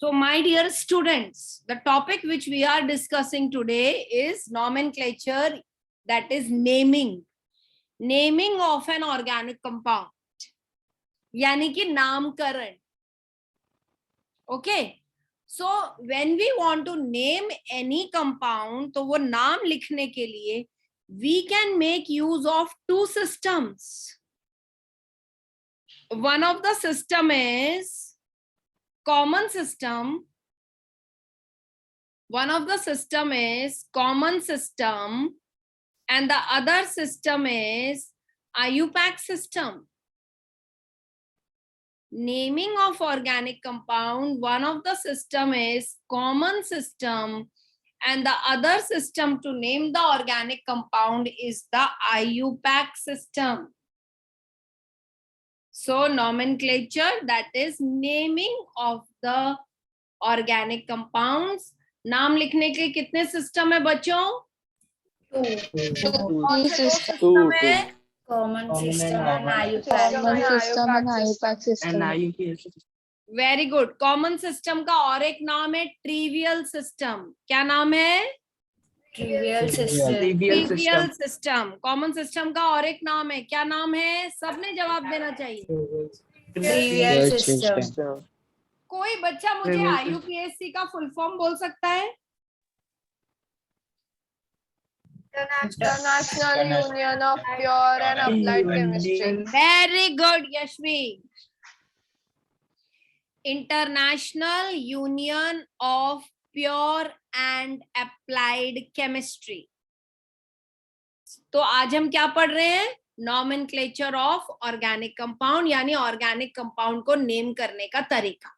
So, my dear students, the topic which we are discussing today is nomenclature, that is naming. Naming of an organic compound. यानी कि नामकरण. Okay. So, when we want to name any compound, तो वो नाम लिखने के लिए we can make use of two systems. One of the system is common system. One of the system is common system and the other system is IUPAC system. Naming of organic compound, one of the system is common system and the other system to name the organic compound is the IUPAC system. So nomenclature, that is naming of the organic compounds. नाम लिखने के कितने system है बच्चों? कौन से दो system है? Common system and IUPAC system. Very good. Common system का और एक नाम है ट्रिवियल सिस्टम. क्या नाम है? Trivial system. Trivial system. Common system का और एक नाम है. क्या नाम है? सबने जवाब देना चाहिए. Trivial system. कोई बच्चा मुझे IUPAC का फुल फॉर्म बोल सकता है? International Union of Pure and Applied Chemistry. Very good, Yashvi. International Union of Pure and Applied Chemistry. तो आज हम क्या पढ़ रहे हैं? Nomenclature of organic compound, यानी organic compound को नेम करने का तरीका.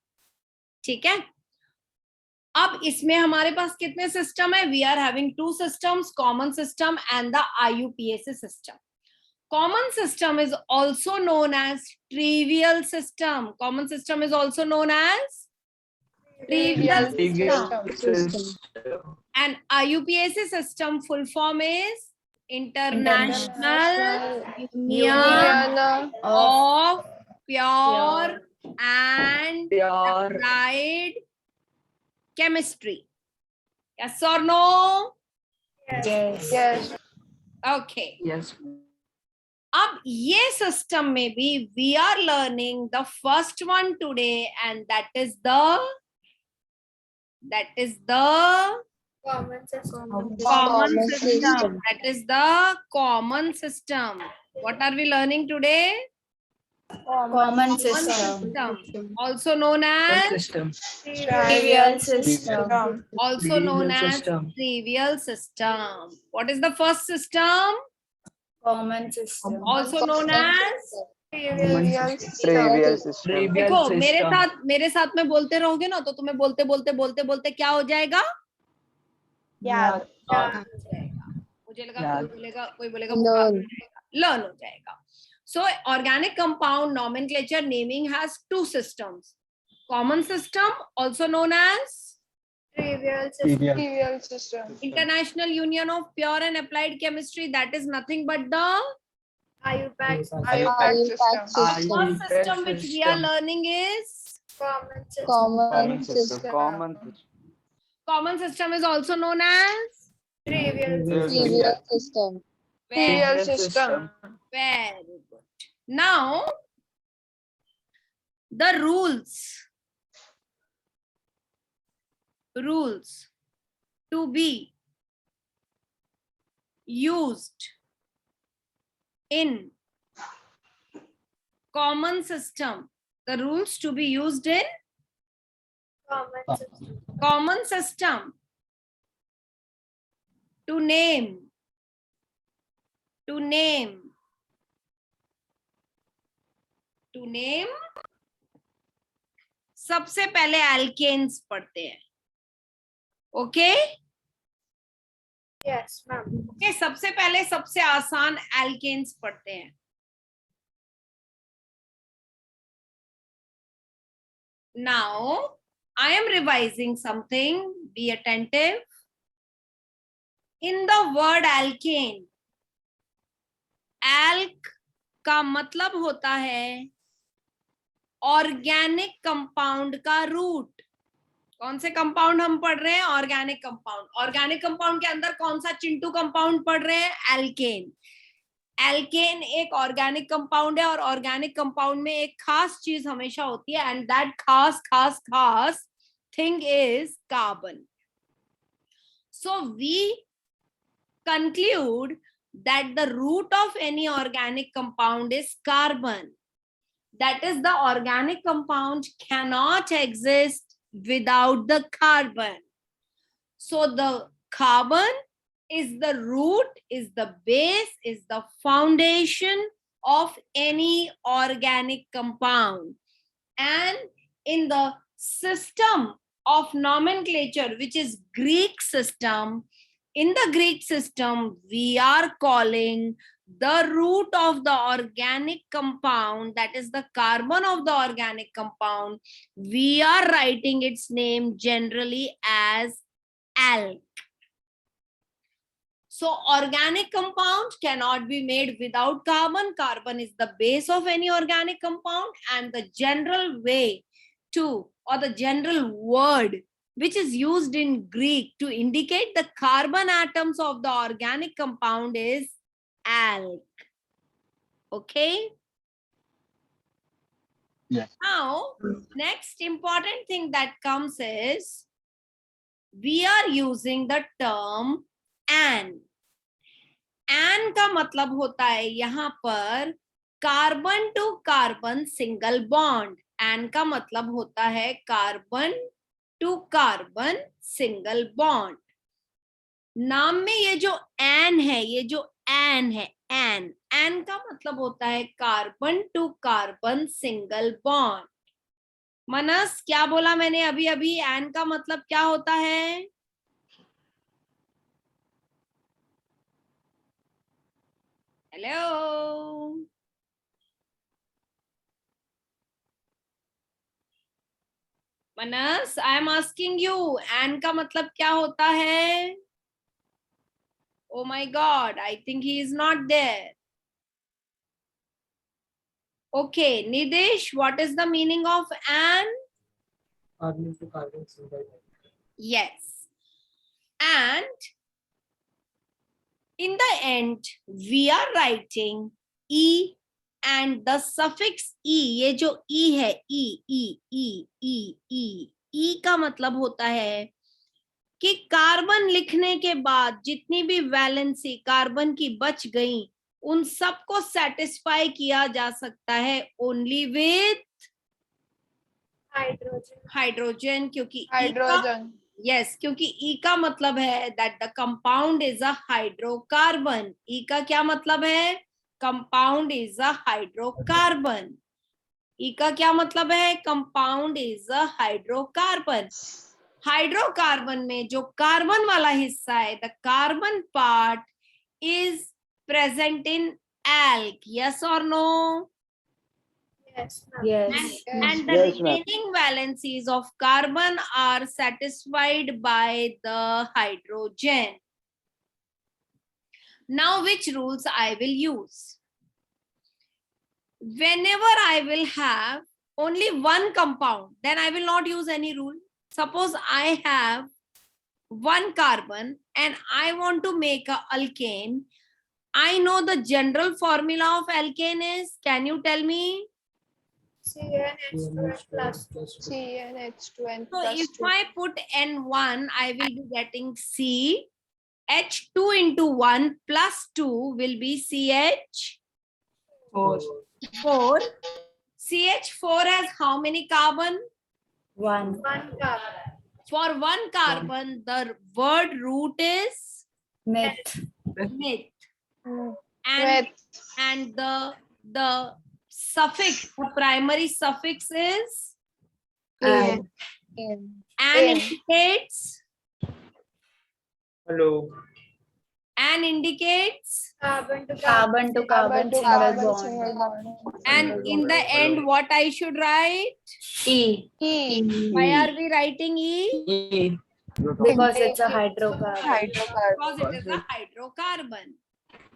ठीक है. अब इसमें हमारे पास कितने सिस्टम है? We are having two systems, common system and the IUPAC system. Common system is also known as trivial system. Common system is also known as trivial system. And IUPAC system full form is international union of pure and applied chemistry. Yes or no? Yes. Okay. Yes. अब ये system में भी we are learning the first one today and that is the Common system. common system. That is the common system. What are we learning today? Common system. Also known as System. Trivial system. also known Trivial as system. trivial system. What is the first system? Common system. Also known as Trivial Trivial system. system. देखो मेरे साथ में बोलते रहोगे ना तो तुम्हें बोलते बोलते बोलते बोलते क्या हो जाएगा? याद. मुझे लगा कोई बोलेगा लर्न हो जाएगा. So organic compound nomenclature naming has two systems. Common system also known as Trivial system. Trivial system. International Union of Pure and Applied Chemistry, that is nothing but the IUPAC system. first system which we are learning is Common system. Common system. Common common system is also known as Trivial system. Trivial system. very good. Now the rules to be used in common system. The rules to be used in common system to name सबसे पहले alkanes पढ़ते हैं. Okay Yes, ma'am. Okay सबसे पहले सबसे आसान alkanes पढ़ते हैं. Now I am revising something. Be attentive. In the word alkane, alk का मतलब होता है ऑर्गेनिक कंपाउंड का रूट. कौन से कंपाउंड हम पढ़ रहे हैं? Organic compound. ऑर्गेनिक कंपाउंड के अंदर कौन सा चिंटू कंपाउंड पढ़ रहे हैं? एल्केन। एल्केन एक ऑर्गेनिक कंपाउंड है, और ऑर्गेनिक कंपाउंड में एक खास चीज हमेशा होती है, एंड दैट खास thing is carbon. So we conclude that the root of any organic compound is carbon. That is, the organic compound cannot exist without the carbon. So the carbon is the root, is the base, is the foundation of any organic compound. And in the system of nomenclature, which is Greek system, in the Greek system, we are calling the root of the organic compound, that is the carbon of the organic compound, we are writing its name generally as alk. So organic compound cannot be made without carbon. Carbon is the base of any organic compound, and the general way to, or the general word which is used in Greek to indicate the carbon atoms of the organic compound is alk. Okay? Yes. Now, next important thing that comes is we are using the term an. An का मतलब होता है यहाँ पर carbon to carbon single bond. An का मतलब होता है carbon to carbon single bond. नाम में ये जो एन है, ये जो एन है, एन, एन का मतलब होता है carbon to carbon single bond. Manas, क्या बोला मैंने अभी अभी? एन का मतलब क्या होता है? Hello, Manas, I am asking you, an का मतलब क्या होता है? Oh my God, I think he is not there. Okay, Nidesh, what is the meaning of an? Carbon to carbon single bond. Yes. And in the end, we are writing E, and the suffix E, ये जो E है, E का मतलब होता है कि carbon लिखने के बाद जितनी भी वैलेंसी कार्बन की बच गई, उन सबको सेटिस्फाई किया जा सकता है ओनली विथ हाइड्रोजन. क्योंकि हाइड्रोजन. यस, क्योंकि ई का मतलब है that the compound is a hydrocarbon. E का क्या मतलब है? Compound is a hydrocarbon. E का क्या मतलब है? Compound is a hydrocarbon. Hydrocarbon में जो कार्बन वाला हिस्सा है, the carbon part is present in alk. Yes और no? Yes. And the Yes, ma'am. remaining valencies of carbon are satisfied by the hydrogen. Now, which rules I will use? Whenever I will have only one compound, then I will not use any rule. Suppose I have one carbon and I want to make a alkane. I know the general formula of alkane is, can you tell me? CnH2 plus CnH2n So plus if 2. I put N1, I will be getting C. H2 into 1 plus 2 will be CH4. CH4 has how many carbon? one For one carbon, the word root is meth. And the suffix, the primary suffix is And N. indicates Hello. and indicates carbon to Carbon to carbon carbon single single bond. bond. and in the end what I should write? E. Why are we writing E? Because it's a hydrocarbon. Because it is a hydrocarbon.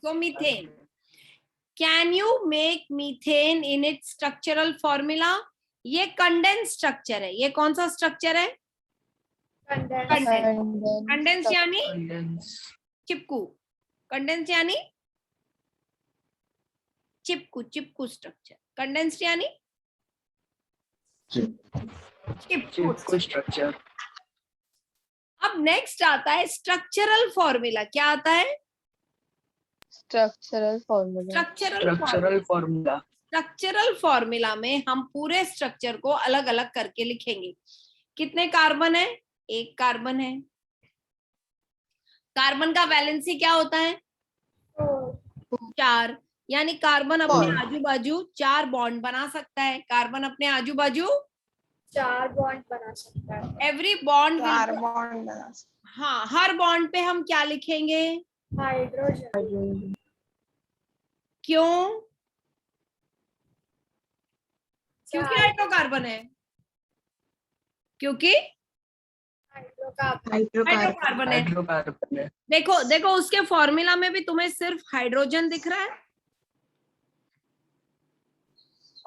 So methane. Can you make methane in its structural formula? ये condense structure है. ये कौन सा structure है? Condense यानी Condense. चिपकू, condense यानी चिपकू, चिपकू structure, condensed यानी चिपकू। Chip structure. अब नेक्स्ट आता है स्ट्रक्चरल फॉर्मूला। क्या आता है? Structural formula. Structural formula. Structural formula में हम पूरे स्ट्रक्चर को अलग अलग करके लिखेंगे। कितने कार्बन है? एक कार्बन है। कार्बन का वैलेंसी क्या होता है? 4, यानी कार्बन अपने आजू बाजू 4 बॉन्ड बना सकता है। कार्बन अपने आजू बाजू 4 बॉन्ड बना सकता है। Every bond, Carbon. हाँ, हर बॉन्ड पे हम क्या लिखेंगे? हाइड्रोजन। क्यों? क्योंकि हाइड्रोकार्बन है, क्योंकि हाइड्रोकार्बन है। Hydrocarbon है। देखो देखो, उसके फॉर्मूला में भी तुम्हें सिर्फ हाइड्रोजन दिख रहा है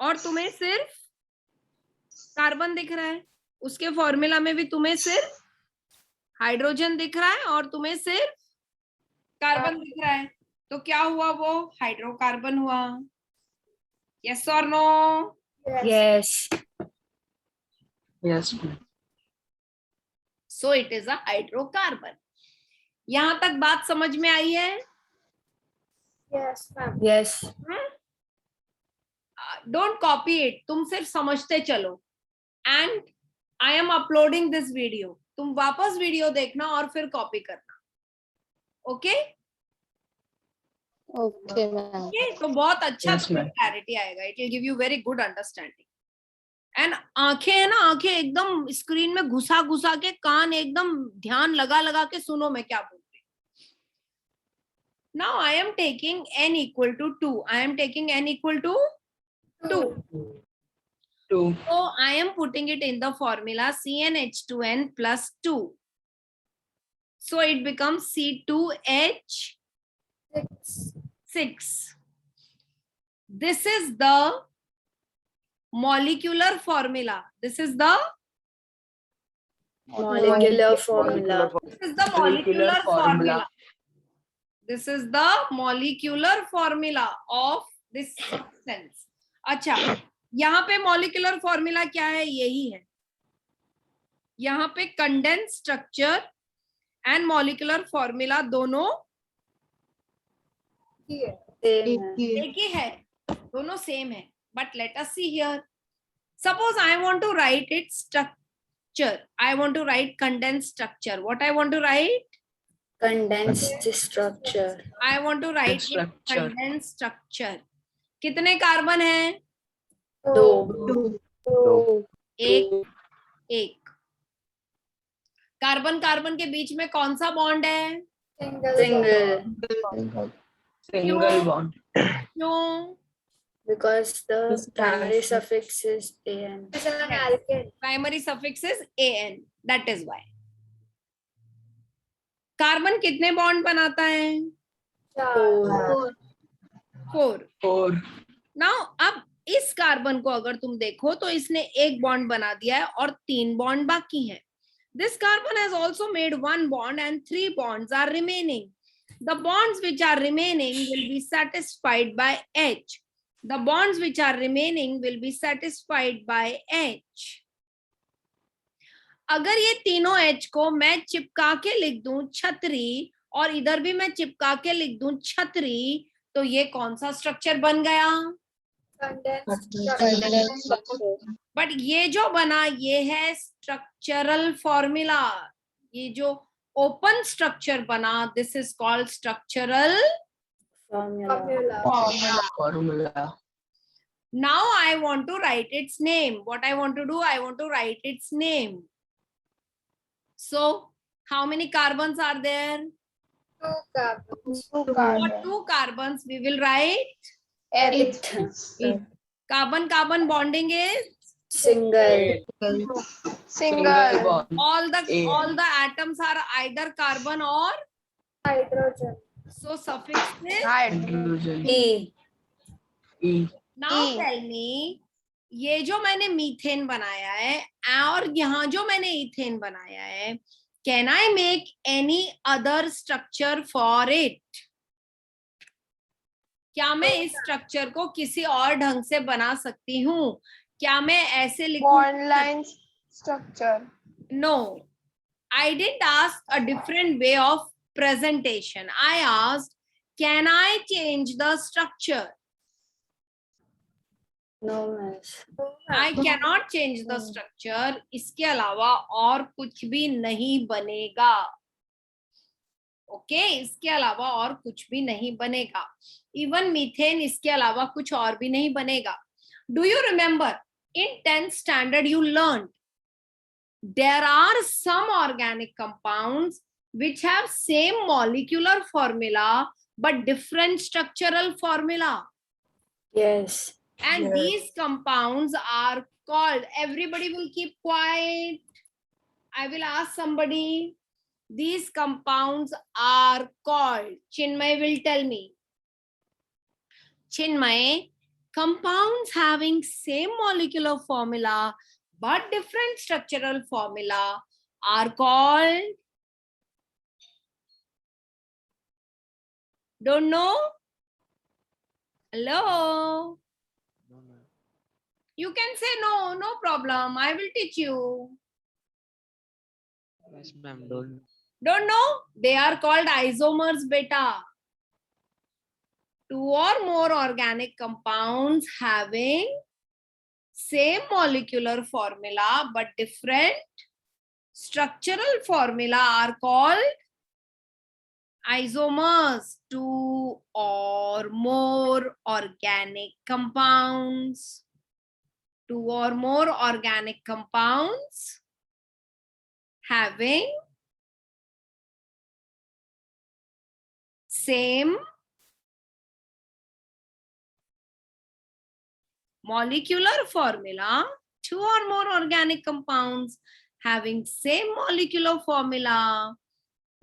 और तुम्हें सिर्फ कार्बन दिख रहा है। उसके फॉर्मूला में भी तुम्हें सिर्फ हाइड्रोजन दिख रहा है और तुम्हें सिर्फ कार्बन दिख रहा है। तो क्या हुआ? वो हाइड्रोकार्बन हुआ। यस और no? Yes. Yes. So it is a hydrocarbon. यहां तक बात समझ में आई है? Yes. डोंट कॉपी इट, तुम सिर्फ समझते चलो। And I am uploading this video, तुम वापस वीडियो देखना और फिर कॉपी करना। ओके? Okay, ma'am. तो बहुत अच्छा Yes, तुम्हें ma'am. क्लैरिटी आएगा। It will give you very good understanding. And आंखें है ना, आंखें एकदम स्क्रीन में घुसा घुसा के, कान एकदम ध्यान लगा लगा के सुनो मैं क्या बोल रही हूँ। Now I am taking n equal to 2. I am taking n equal to 2. 2. So I am putting it in the formula CnH2n plus 2. So it becomes C2H6. This is the molecular formula. This is the Molecular formula. This is the molecular formula. This is the molecular formula of this substance. अच्छा, यहाँ पे molecular formula क्या है? यही है। यहाँ पे condensed structure and molecular formula दोनों एक ही है, दोनों सेम है। But let us see here. Suppose I want to write its structure. I want to write condensed structure. What I want to write? Condensed structure. I want to write it condensed structure. कितने carbon है? 2. एक। Carbon carbon के बीच में कौन सा bond है? Single bond. क्यों? because the primary suffix is an. Primary suffix is an. That is why. Carbon कितने बॉन्ड बनाता है? 4. नाउ अब इस कार्बन को अगर तुम देखो तो इसने एक बॉन्ड बना दिया है और 3 बॉन्ड बाकी हैं। This carbon has also made 1 bond and 3 bonds are remaining. The bonds which are remaining will be satisfied by H. The bonds which are remaining will be satisfied by H. अगर ये तीनों H को मैं चिपका के लिख दूं छतरी और इधर भी मैं चिपका के लिख दूं छतरी, तो ये कौन सा स्ट्रक्चर बन गया? बट ये जो बना ये है स्ट्रक्चरल फॉर्मूला। ये जो ओपन स्ट्रक्चर बना, this is called structural Formula. Now I want to write its name. What I want to do? I want to write its name. So how many carbons are there? 2 carbons. For 2 carbons we will write carbon carbon bonding is Single. Single. all the atoms are either carbon or Hydrogen. so suffix is Hydrogen. E. now E. tell me ये जो मैंने methane बनाया है और यहाँ जो मैंने ethane बनाया है, can I make any other structure for it? क्या मैं इस स्ट्रक्चर को किसी और ढंग से बना सकती हूँ? क्या मैं ऐसे लिखूं? Bond line structure. No, I didn't ask a different way of presentation. I asked, can I change the structure? No, miss. I cannot change the structure. इसके अलावा और कुछ भी नहीं बनेगा. ओके, इसके अलावा और कुछ भी नहीं बनेगा. इवन मीथेन इसके अलावा कुछ और भी नहीं बनेगा. Do you remember in 10th standard you learned there are some organic compounds which have same molecular formula but different structural formula, Yes. and Yes. these compounds are called, everybody will keep quiet, I will ask somebody, these compounds are called, Chinmay will tell me. Chinmay, compounds having same molecular formula but different structural formula are called, don't know? Hello? You can say no, no problem. I will teach you. Yes, ma'am. Don't. Don't know? They are called isomers, beta. Two or more organic compounds having same molecular formula but different structural formula are called isomers. Two or more organic compounds. Two or more organic compounds having same molecular formula, two or more organic compounds having same molecular formula.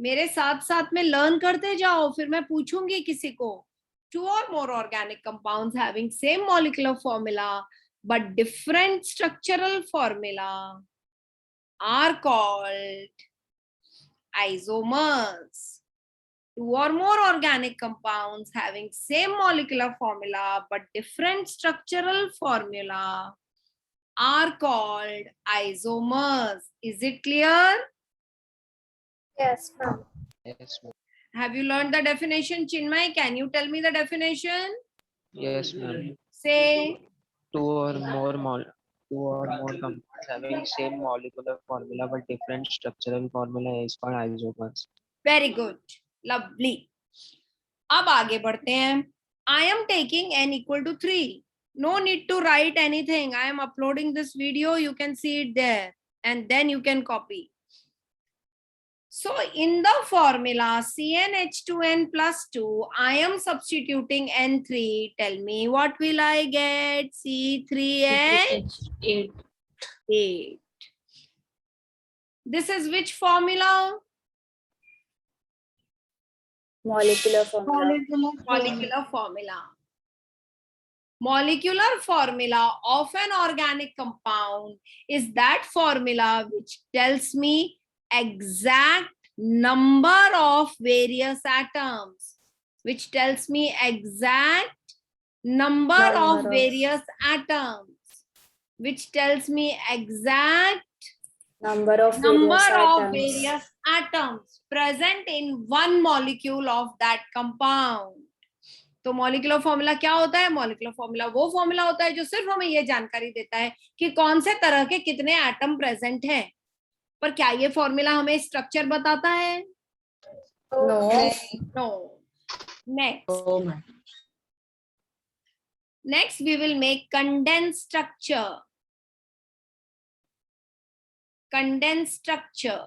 मेरे साथ साथ में learn करते जाओ, फिर मैं पूछूंगी किसी को. Two or more organic compounds having same molecular formula but different structural formula are called isomers. Two or more organic compounds having same molecular formula but different structural formula are called isomers. Is it clear? Yes, ma'am. Yes, ma'am. Have you learned the definition, Chinmay? Can you tell me the definition? Yes, ma'am. Say. Two or more compounds having same molecular formula but different structural formula is called isomers. Very good. Lovely. अब आगे बढ़ते हैं. I am taking n equal to 3. No need to write anything. I am uploading this video. You can see it there. And then you can copy. So in the formula CnH2n plus 2, I am substituting N3. Tell me what will I get? C3H8. 8. This is which formula? Molecular formula. Molecular formula. Molecular formula of an organic compound is that formula which tells me exact number of various atoms, which tells me exact number of various atoms, which tells me exact Number of various various atoms present in one molecule of that compound. तो molecular formula क्या होता है? Molecular formula वो formula होता है जो सिर्फ हमें ये जानकारी देता है कि कौन से तरह के कितने एटम प्रेजेंट हैं. पर क्या ये फॉर्मूला हमें स्ट्रक्चर बताता है? No. Next we will make condensed structure. Condensed structure.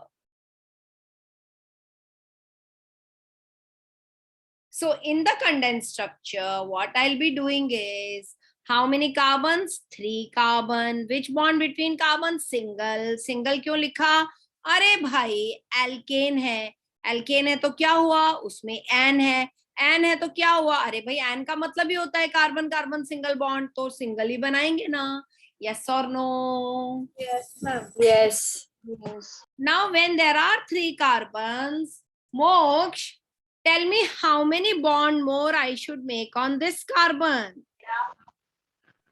So in the condensed structure, what I'll be doing is, how many carbons? 3 carbon. Which bond between carbons? Single. Single क्यों लिखा? अरे भाई alkene है. Alkene है तो क्या हुआ? उसमें एन है. एन है तो क्या हुआ? अरे भाई एन का मतलब ही होता है कार्बन कार्बन सिंगल बॉन्ड, तो सिंगल ही बनाएंगे ना. Yes or no? Yes, ma'am. Yes. Yes. Now, when there are 3 carbons, Moksh, tell me how many bond more I should make on this carbon?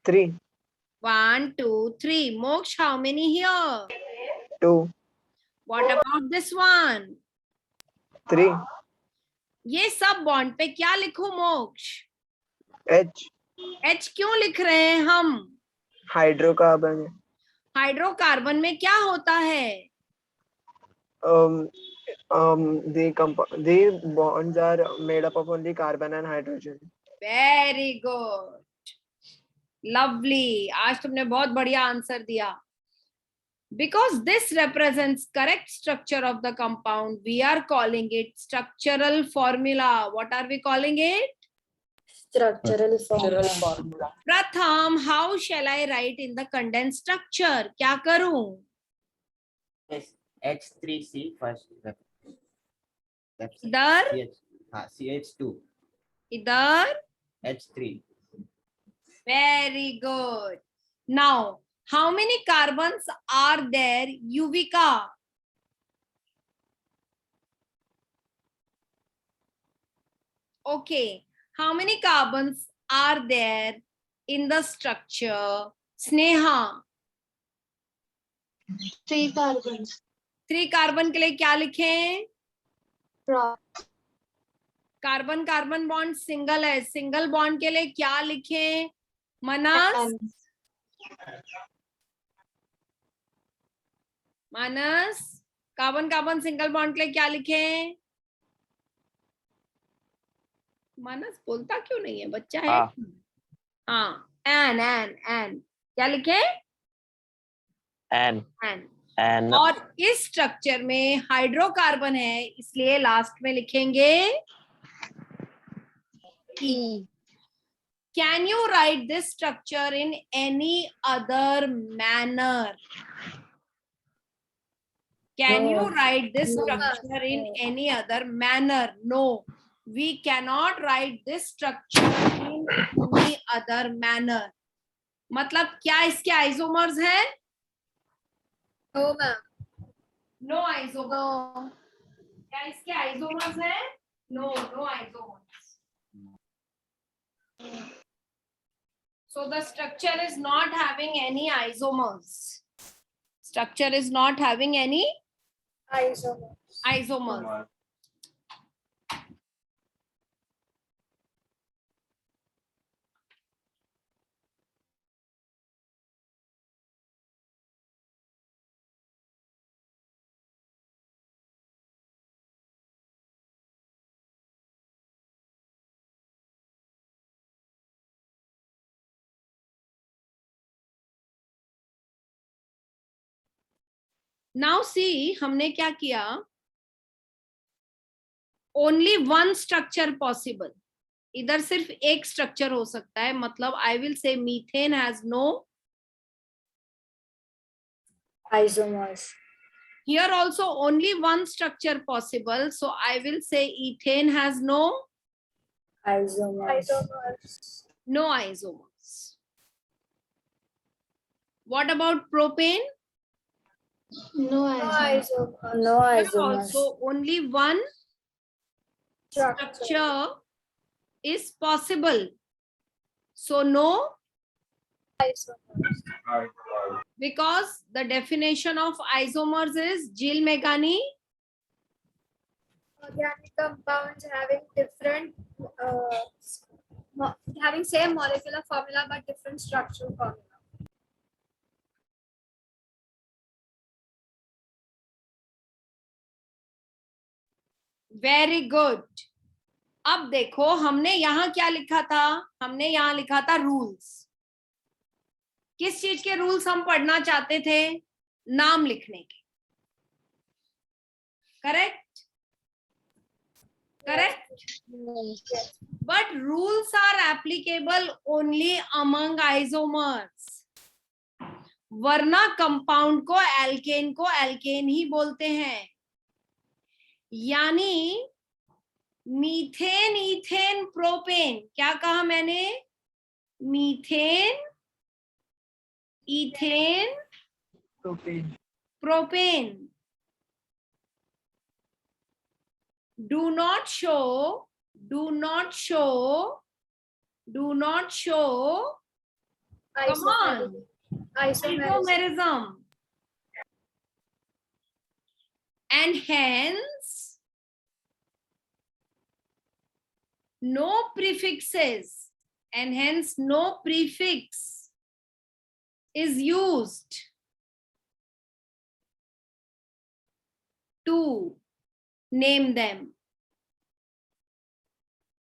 3, 1, 2, 3. Moksh, how many here? 2, What about this one? 3, ये सब bond पे क्या लिखूं मोक्ष? H, H क्यों लिख रहे हैं हम? hydrocarbon. हाइड्रोकार्बन में क्या होता है? The bonds are made up of only carbon and hydrogen. Very good, lovely. आज तुमने बहुत बढ़िया आंसर दिया. Because this represents correct structure of the compound, we are calling it structural formula. What are we calling it? Structural Structural formula. formula. Pratham, how shall I write in the condensed structure? क्या करूं? Yes, H3C first. That's इधर, CH2, इधर. H3. Very good. Now, how many carbons are there, Yuvika? Okay. How many carbons are there in the structure? Sneha. 3 carbons. 3 carbon के लिए क्या लिखें? Carbon carbon bond single है. Single bond के लिए क्या लिखें? मनस. मानस, कार्बन कार्बन सिंगल बॉन्ड के लिए क्या लिखें? मानस बोलता क्यों नहीं है? बच्चा है. हाँ, एन क्या लिखे? एन. एन. और इस स्ट्रक्चर में हाइड्रोकार्बन है, इसलिए लास्ट में लिखेंगे E. Can you write this structure in any other manner? Can you write this structure in any other manner? No, we cannot write this structure in any other manner. मतलब क्या इसके isomers हैं? No, ma'am. No isomers. क्या इसके isomers हैं? No isomers. So the structure is not having any isomers. Structure is not having any isomers. Now see, हमने क्या किया? Only one structure possible. इधर सिर्फ एक स्ट्रक्चर हो सकता है. मतलब I will say methane has no Isomers. Here also only one structure possible. So I will say ethane has no Isomers. no isomers. What about propane? No isomers. No Here isomers. also only one structure is possible. So no, because the definition of isomers is Jill Meghani. Organic compounds having different, having same molecular formula but different structural formula. Very good. अब देखो हमने यहाँ क्या लिखा था? हमने यहाँ लिखा था रूल्स. किस चीज के रूल्स हम पढ़ना चाहते थे? नाम लिखने के. Correct? Correct? But rules are applicable only among isomers. वरना कंपाउंड को एल्केन ही बोलते हैं. यानी मीथेन, इथेन, प्रोपेन. क्या कहा मैंने? Methane, ethane, Propane. propane. Do not show come on, isomerism, and hence no prefixes, and hence no prefix is used to name them.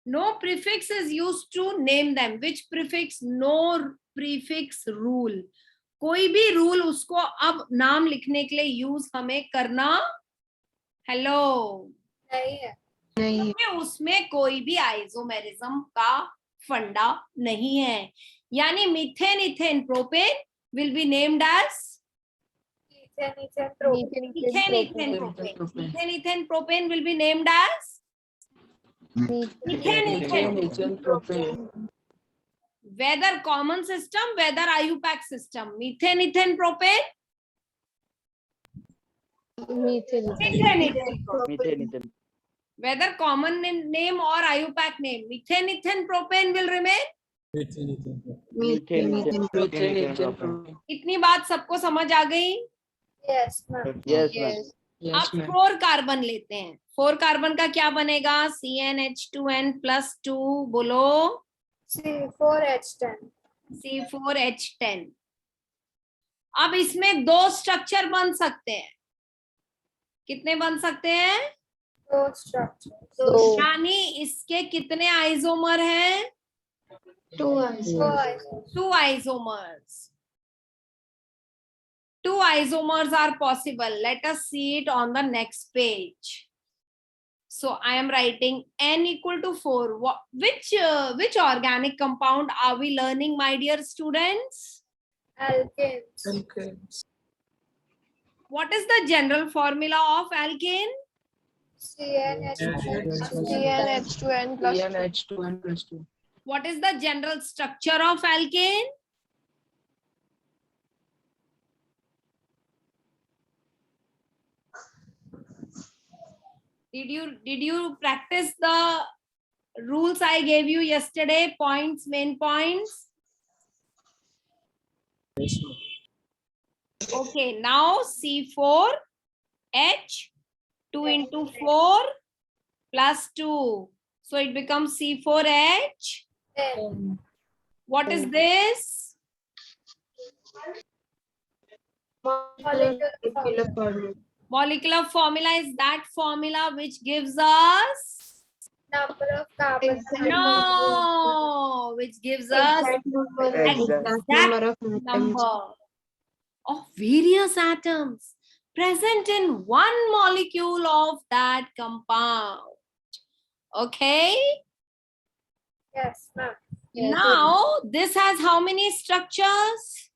No prefix is used to name them. Which prefix? No prefix rule. कोई भी rule उसको अब नाम लिखने के लिए use हमें करना हेलो नहीं है. क्योंकि उसमें कोई भी आइसोमेरिज्म का फंडा नहीं है. यानी methane, ethane, propane will be named as Ethane, propane. ethane, ethane, propane will be named as ethane, Propane. whether common system, whether IUPAC system, methane, propane, Methane. whether common name or IUPAC name, methane, propane will remain. Propane. इतनी बात सबको समझ आ गई. Yes, ma'am. Yes, ma'am. Yes, अब ma'am. 4 carbon लेते हैं. 4 carbon का क्या बनेगा? CnH2n+2 बोलो. C4H10. C4H10. अब इसमें 2 स्ट्रक्चर बन सकते हैं. कितने बन सकते हैं? 2 structures. यानी इसके कितने आइसोमर हैं? 2 2 isomers. 2 isomers are possible. Let us see it on the next page. So I am writing N equal to 4. Which organic compound are we learning, my dear students? Alkanes. What is the general formula of alkane? CnH2n plus 2. CnH2n+2. What is the general structure of alkane? Did you practice the rules I gave you yesterday? Points, main points. Okay, now C4H 2 into 4 plus 2. So it becomes C4H. What is this? Molecular formula is that formula which gives us Number of carbons. no, which gives us exact number of various atoms present in one molecule of that compound. Okay. Yes, ma'am. Now this has how many structures?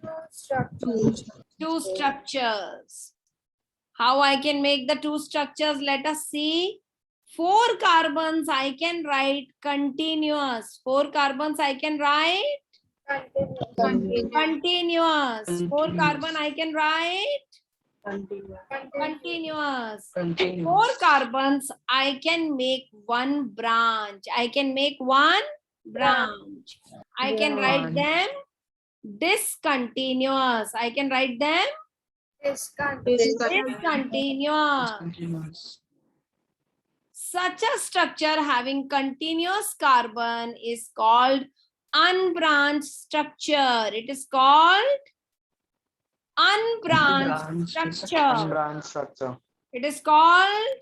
2 structures. 2 structures. How I can make the 2 structures? Let us see. 4 carbons I can write continuous. 4 carbons I can write continuous. 4 carbon I can write continuous. 4 carbons I can make one branch. I can make one branch. I can write them discontinuous. I can write them discontinuous. Such a structure having continuous carbon is called unbranched structure. It is called unbranched structure. Unbranched structure. It is called.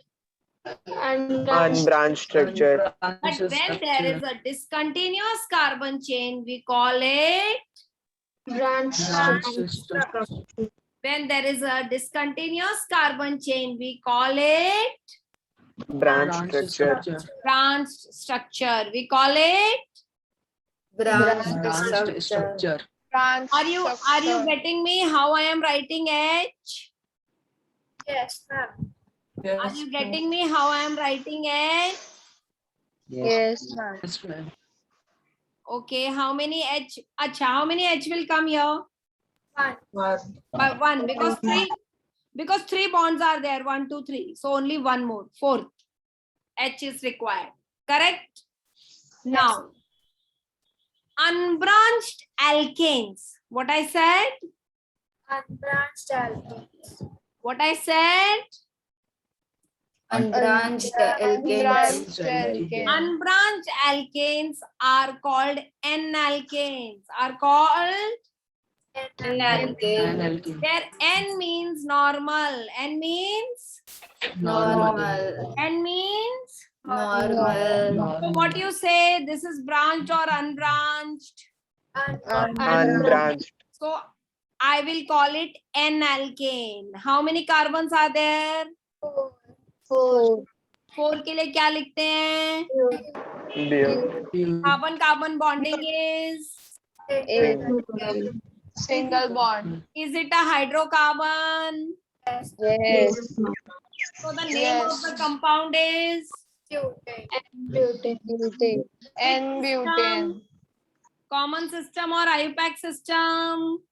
Unbranched structure. But when there is a discontinuous carbon chain, we call it. When there is a discontinuous carbon chain, we call it Branched structure. branched structure. We call it. Branched structure. Branch Are you getting me how I am writing H? Yes, ma'am. Are you getting me how I am writing H? Yes, ma'am. Okay, how many H? Acha, how many H will come here? By one, because three bonds are there, 1, 2, 3. So only one more, fourth H is required. Correct? Now, unbranched alkanes. What I said? Unbranched alkenes. What I said? Unbranched Unbranched alkanes. alkane. Unbranched alkanes are called N-alkanes. Are called? Alkane. Their N means normal. N means? Normal. N means? Normal. So what you say? This is branched or unbranched? Unbranched. So I will call it N-alkane. How many carbons are there? 4. 4 के लिए क्या लिखते हैं? Carbon carbon bonding is? Single bond. Is it a hydrocarbon? Yes. So the name of the compound is? N-butane. Common system or IUPAC system?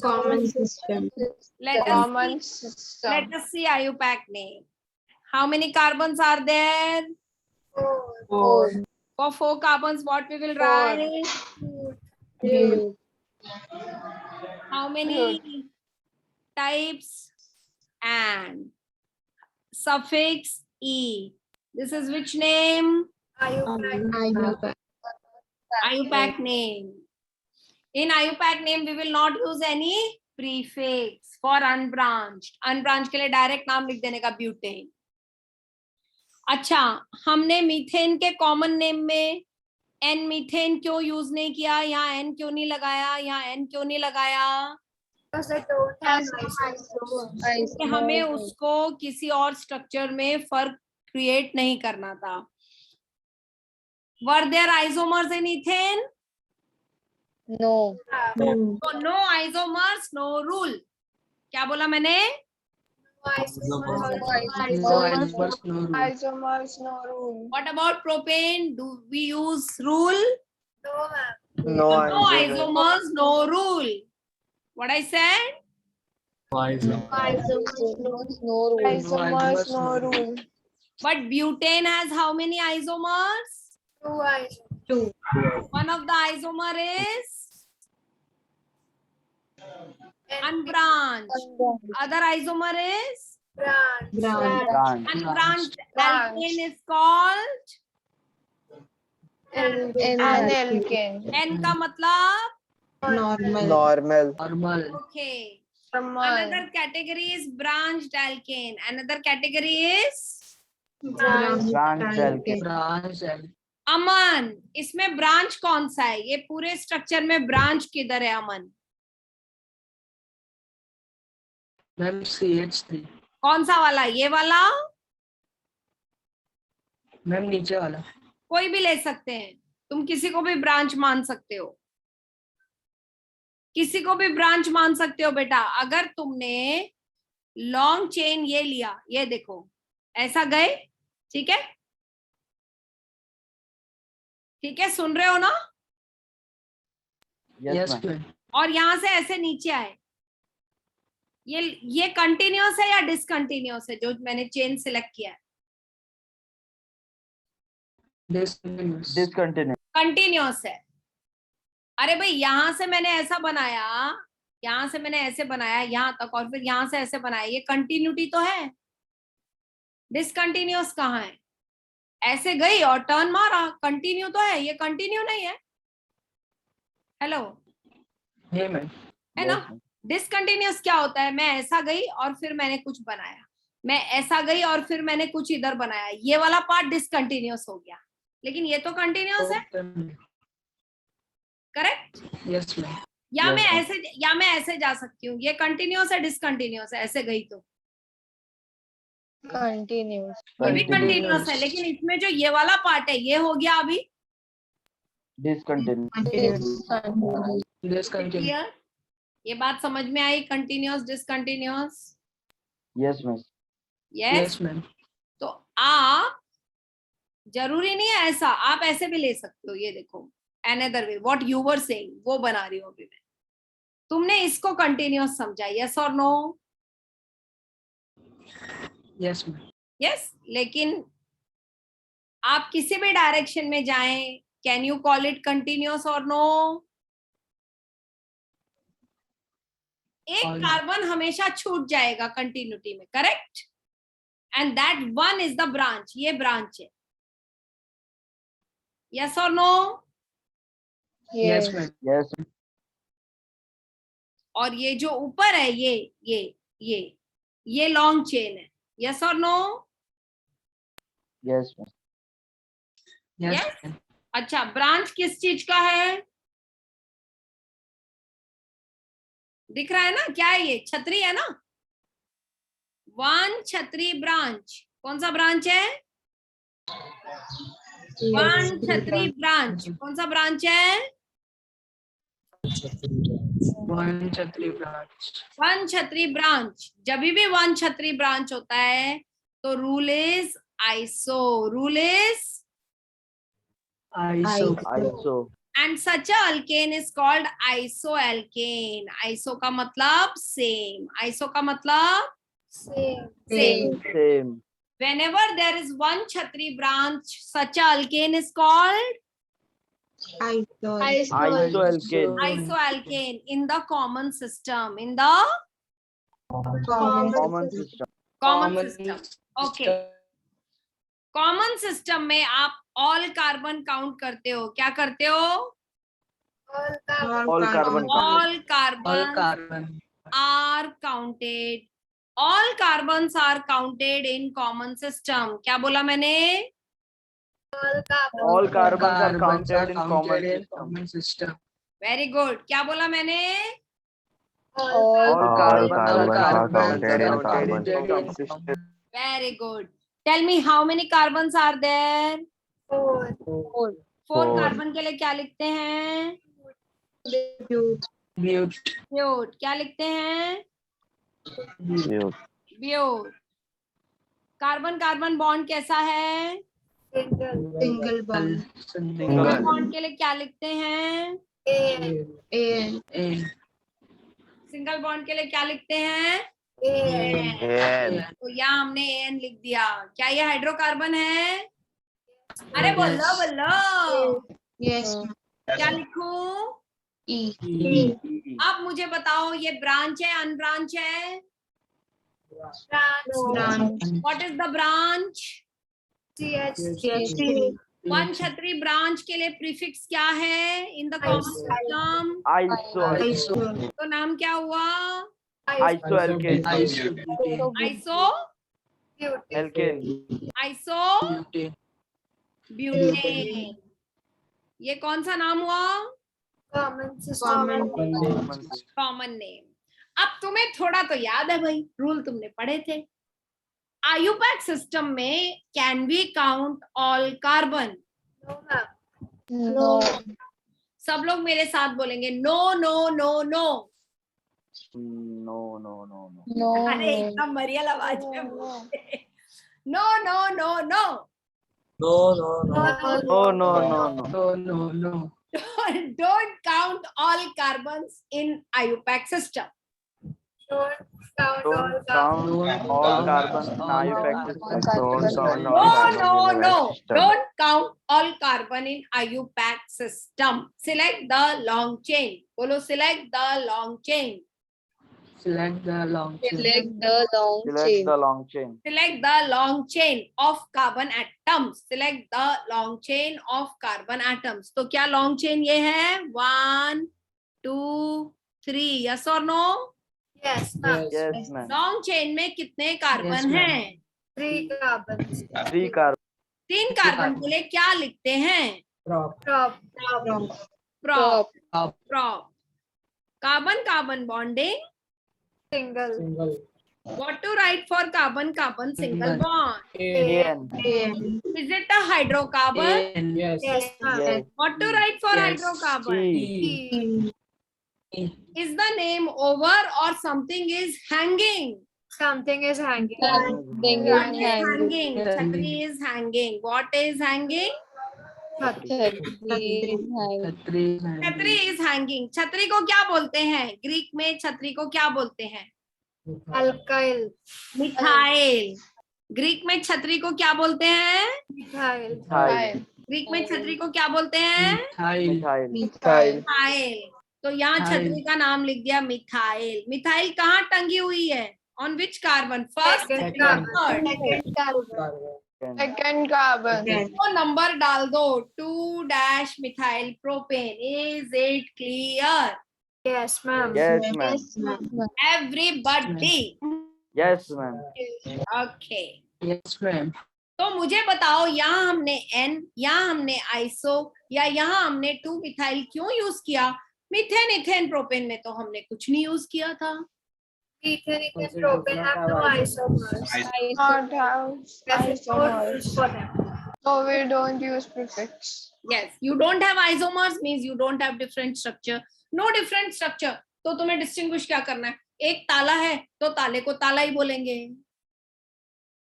Common system. Let Common us system. see IUPAC name. How many carbons are there? 4. For 4 carbons, what we will write? How many types? And suffix E. This is which name? IUPAC name. In IUPAC name, we will not use any prefix for unbranched. Unbranched के लिए direct नाम लिख देने का butane. अच्छा, हमने methane के common name में एन मीथेन क्यों यूज नहीं किया? यहाँ एन क्यों नहीं लगाया? यहाँ एन क्यों नहीं लगाया? कि हमें उसको किसी और स्ट्रक्चर में फर्क क्रिएट नहीं करना था. Were there isomers in ethane? No. So no isomers, no rule. क्या बोला मैंने? Isomers, no rule. What about propane? Do we use rule? No No isomers, no rule. What I said? Isomers, no rule. But butane has how many isomers? 2. One of the isomer is unbranched. Other isomer is unbranched. Alkane is called N-alkane. N का मतलब? Normal. Okay. Another category is branched alkane. Another category is अमन. इसमें branch कौन सा है? ये पूरे structure में branch किधर है अमन? Ma'am CH3. कौन सा वाला? ये वाला? मैम नीचे वाला. कोई भी ले सकते हैं. तुम किसी को भी ब्रांच मान सकते हो. किसी को भी ब्रांच मान सकते हो बेटा. अगर तुमने लॉन्ग चेन ये लिया, ये देखो ऐसा गए, ठीक है? ठीक है, सुन रहे हो ना? Yes ma'am. और यहां से ऐसे नीचे आए. ये कंटिन्यूअस है या डिसकंटिन्यूअस है जो मैंने चेन सिलेक्ट किया है? Discontinuous. कंटिन्यूअस है. अरे भाई यहां से मैंने ऐसा बनाया, यहां से मैंने ऐसे बनाया यहां तक, और फिर यहां से ऐसे बनाया. ये कंटिन्यूटी तो है. डिसकंटिन्यूअस कहाँ है? ऐसे गई और टर्न मारा, कंटिन्यू तो है. ये कंटिन्यू नहीं है. हेलो, ये मैम. है ना? डिसकंटिन्यूअस क्या होता है? मैं ऐसा गई और फिर मैंने कुछ बनाया, मैं ऐसा गई और फिर मैंने कुछ इधर बनाया. ये वाला पार्ट डिसकंटिन्यूअस हो गया, लेकिन ये तो कंटिन्यूअस है. करेक्ट? Yes ma'am. या Yes, मैं ऐसे जा सकती हूँ. ये कंटिन्यूअस है, डिसकंटिन्यूअस है? ऐसे गई तो Continuous. ये भी कंटिन्यूअस है, लेकिन इसमें जो ये वाला पार्ट है ये हो गया अभी Discontinuous. क्लियर. ये बात समझ में आई? Continuous discontinuous. Yes, miss. Yes. Yes ma'am. तो आप जरूरी नहीं है ऐसा, आप ऐसे भी ले सकते हो. ये देखो, another way what you were saying वो बना रही हूँ अभी मैं. तुमने इसको कंटिन्यूअस समझा, यस और नो? Yes, ma'am. यस, लेकिन आप किसी भी डायरेक्शन में जाएं, can you call it continuous और नो? एक All- कार्बन हमेशा छूट जाएगा कंटिन्यूटी में, correct? And that one is the branch, ये ब्रांच है, यस और नो? Yes, ma'am. Yes. और ये जो ऊपर है ये लॉन्ग चेन है, यस और no? Yes, ma'am. Yes, Yes. ma'am. अच्छा, ब्रांच किस चीज का है? दिख रहा है ना, क्या है ये? छतरी है ना, वन छतरी ब्रांच। कौन सा ब्रांच है? One chhatri branch. कौन सा ब्रांच है? One Chatri branch. One chhatri branch. जब भी वन छतरी ब्रांच होता है तो rule is iso, rule is ISO. ISO. And such a alkane is called iso alkane. Iso का मतलब सेम, आइसो का मतलब Same. Same. Same. Whenever there is one छतरी branch, such a alkane is called Isoalkane. isoalkane in the common system. In the Common system. common system. Okay. Common system में आप all carbon count करते हो, क्या करते हो? All carbon. All carbon. All All carbons carbon. are counted. All carbons are counted in common system. क्या बोला मैंने? All carbon. All carbons are Carbons counted in common in system. common system. Very good. क्या बोला मैंने? All All carbons are carbons counted in are common counted in system. common. Very good. Tell me how many carbons are there? four. Four Four. Carbon के लिए क्या लिखते हैं? Bute. ब्यूट। क्या लिखते हैं? ब्यूट। कार्बन कार्बन बॉन्ड कैसा है? Single. Single सिंगल बॉन्ड के लिए क्या लिखते हैं? and सिंगल बॉन्ड के लिए क्या लिखते हैं? A. तो यहाँ हमने एन लिख दिया। क्या ये हाइड्रोकार्बन है? अरे बोलो बोलो, yes. क्या लिखूं? अब मुझे बताओ, ये ब्रांच है अनब्रांच है? Branch. What is the branch? CH3. One chhatri branch के लिए प्रीफिक्स क्या है in the common system? Iso. तो नाम क्या हुआ? Isoalkane. Iso Alkane. Iso butane. ये कौन सा नाम हुआ? Common system. Common name. अब तुम्हें थोड़ा तो याद है भाई, रूल तुमने पढ़े थे। आयुपैक सिस्टम में can we count all carbon? No, ma'am. No. सब लोग मेरे साथ बोलेंगे no no no no. No. अरे इतना मरियल आवाज में बोलते। No no no no. No. Don't count all carbons in IUPAC system. Don't count Don't all count all carbons in IUPAC system. No. Don't count all carbon in IUPAC system. Select the long chain. बोलो select the long chain. Select the long chain. Select the long Select chain. the long chain. Select the long chain of carbon atoms. Select the long chain of carbon atoms. तो क्या long chain ये है? 1, 2, 3. Yes or no? Yes, ma'am. Yes, ma'am. Long chain में कितने carbon Yes, ma'am. हैं? 3 carbons. 3 carbons. 3 carbon के लिए क्या लिखते हैं? Prop. Prop. Prop. Prop. Carbon carbon bonding. Single. What to write for carbon carbon single Single. bond? AN. Is it a hydrocarbon? And Yes, ma'am. Yes. What to write for Yes. hydrocarbon? T. Is the name over or something is hanging? Something is hanging. What is hanging? Hanging. Chhatri is hanging. What is hanging? छतरी is hanging. छतरी को क्या बोलते हैं Greek में? छतरी को क्या बोलते हैं? Alkyl. मिथाइल. ग्रीक में छतरी को क्या बोलते हैं? Methyl. मिथाइल. ग्रीक में छतरी को क्या बोलते हैं? मिथाइल. मिथाइल. तो यहाँ छतरी का नाम लिख दिया मिथाइल. मिथाइल कहाँ टंगी हुई है? On which carbon? First, Second second, carbon. Third. Second carbon. तो नंबर डाल दो. 2 methyl propane. Is it clear? Yes, ma'am. Yes, ma'am. Everybody. Yes, ma'am. Okay. तो मुझे बताओ, यहाँ हमने N, यहाँ हमने आइसो, या यहाँ हमने 2 मिथाइल क्यों यूज किया? मीथेन, इथेन, प्रोपेन में तो हमने कुछ नहीं यूज किया था. Ethane, ethane, propane have no isomers. Not have There's no isomers. use for them. So we don't use prefix. Yes, you don't have isomers means you don't have different structure. No different structure. तो तुम्हें distinguish क्या करना है? एक ताला है तो ताले को ताला ही बोलेंगे,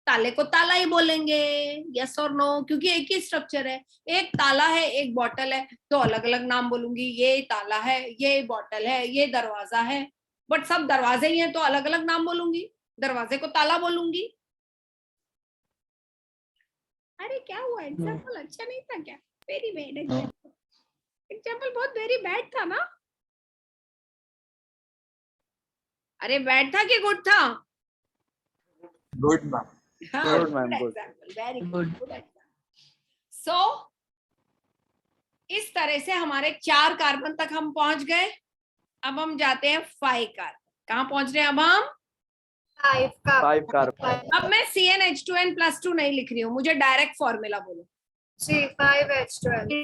ताले को ताला ही बोलेंगे. यस और नो? क्योंकि एक ही स्ट्रक्चर है. एक ताला है, एक बॉटल है, तो अलग अलग नाम बोलूंगी. ये ताला है, ये बॉटल है, ये दरवाजा है. बट सब दरवाजे ही हैं तो अलग अलग नाम बोलूंगी. दरवाजे को ताला बोलूंगी. अरे क्या हुआ? एग्जाम्पल अच्छा नहीं था क्या? Very bad example. एग्जाम्पल बहुत वेरी बैड था ना? अरे बैड था कि गुड था? Good, ma'am. Good, ma'am, good. Very good. So इस तरह से हमारे 4 कार्बन तक हम पहुंच गए. अब हम जाते हैं 5 कार्बन. कहाँ पहुंच रहे हैं अब हम? 5 Five carbon. carbon. अब मैं CnH2n+2 नहीं लिख रही हूँ. मुझे डायरेक्ट फॉर्मूला बोलो. C5H12.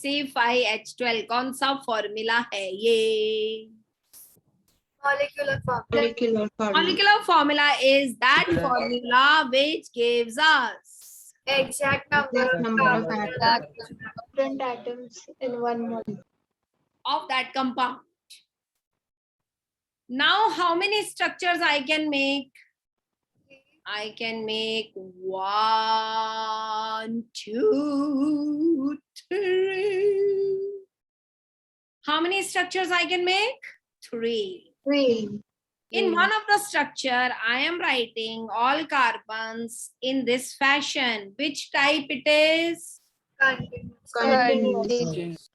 C5H12 कौन सा फॉर्मूला है ये? Molecular formula. Molecular formula is that formula which gives us Exact number of different atoms in one molecule. of that compound. Now, how many structures I can make? I can make 1, 2, 3. How many structures I can make? 3. 3. In one of the structure, I am writing all carbons in this fashion. Which type it is? Continuous.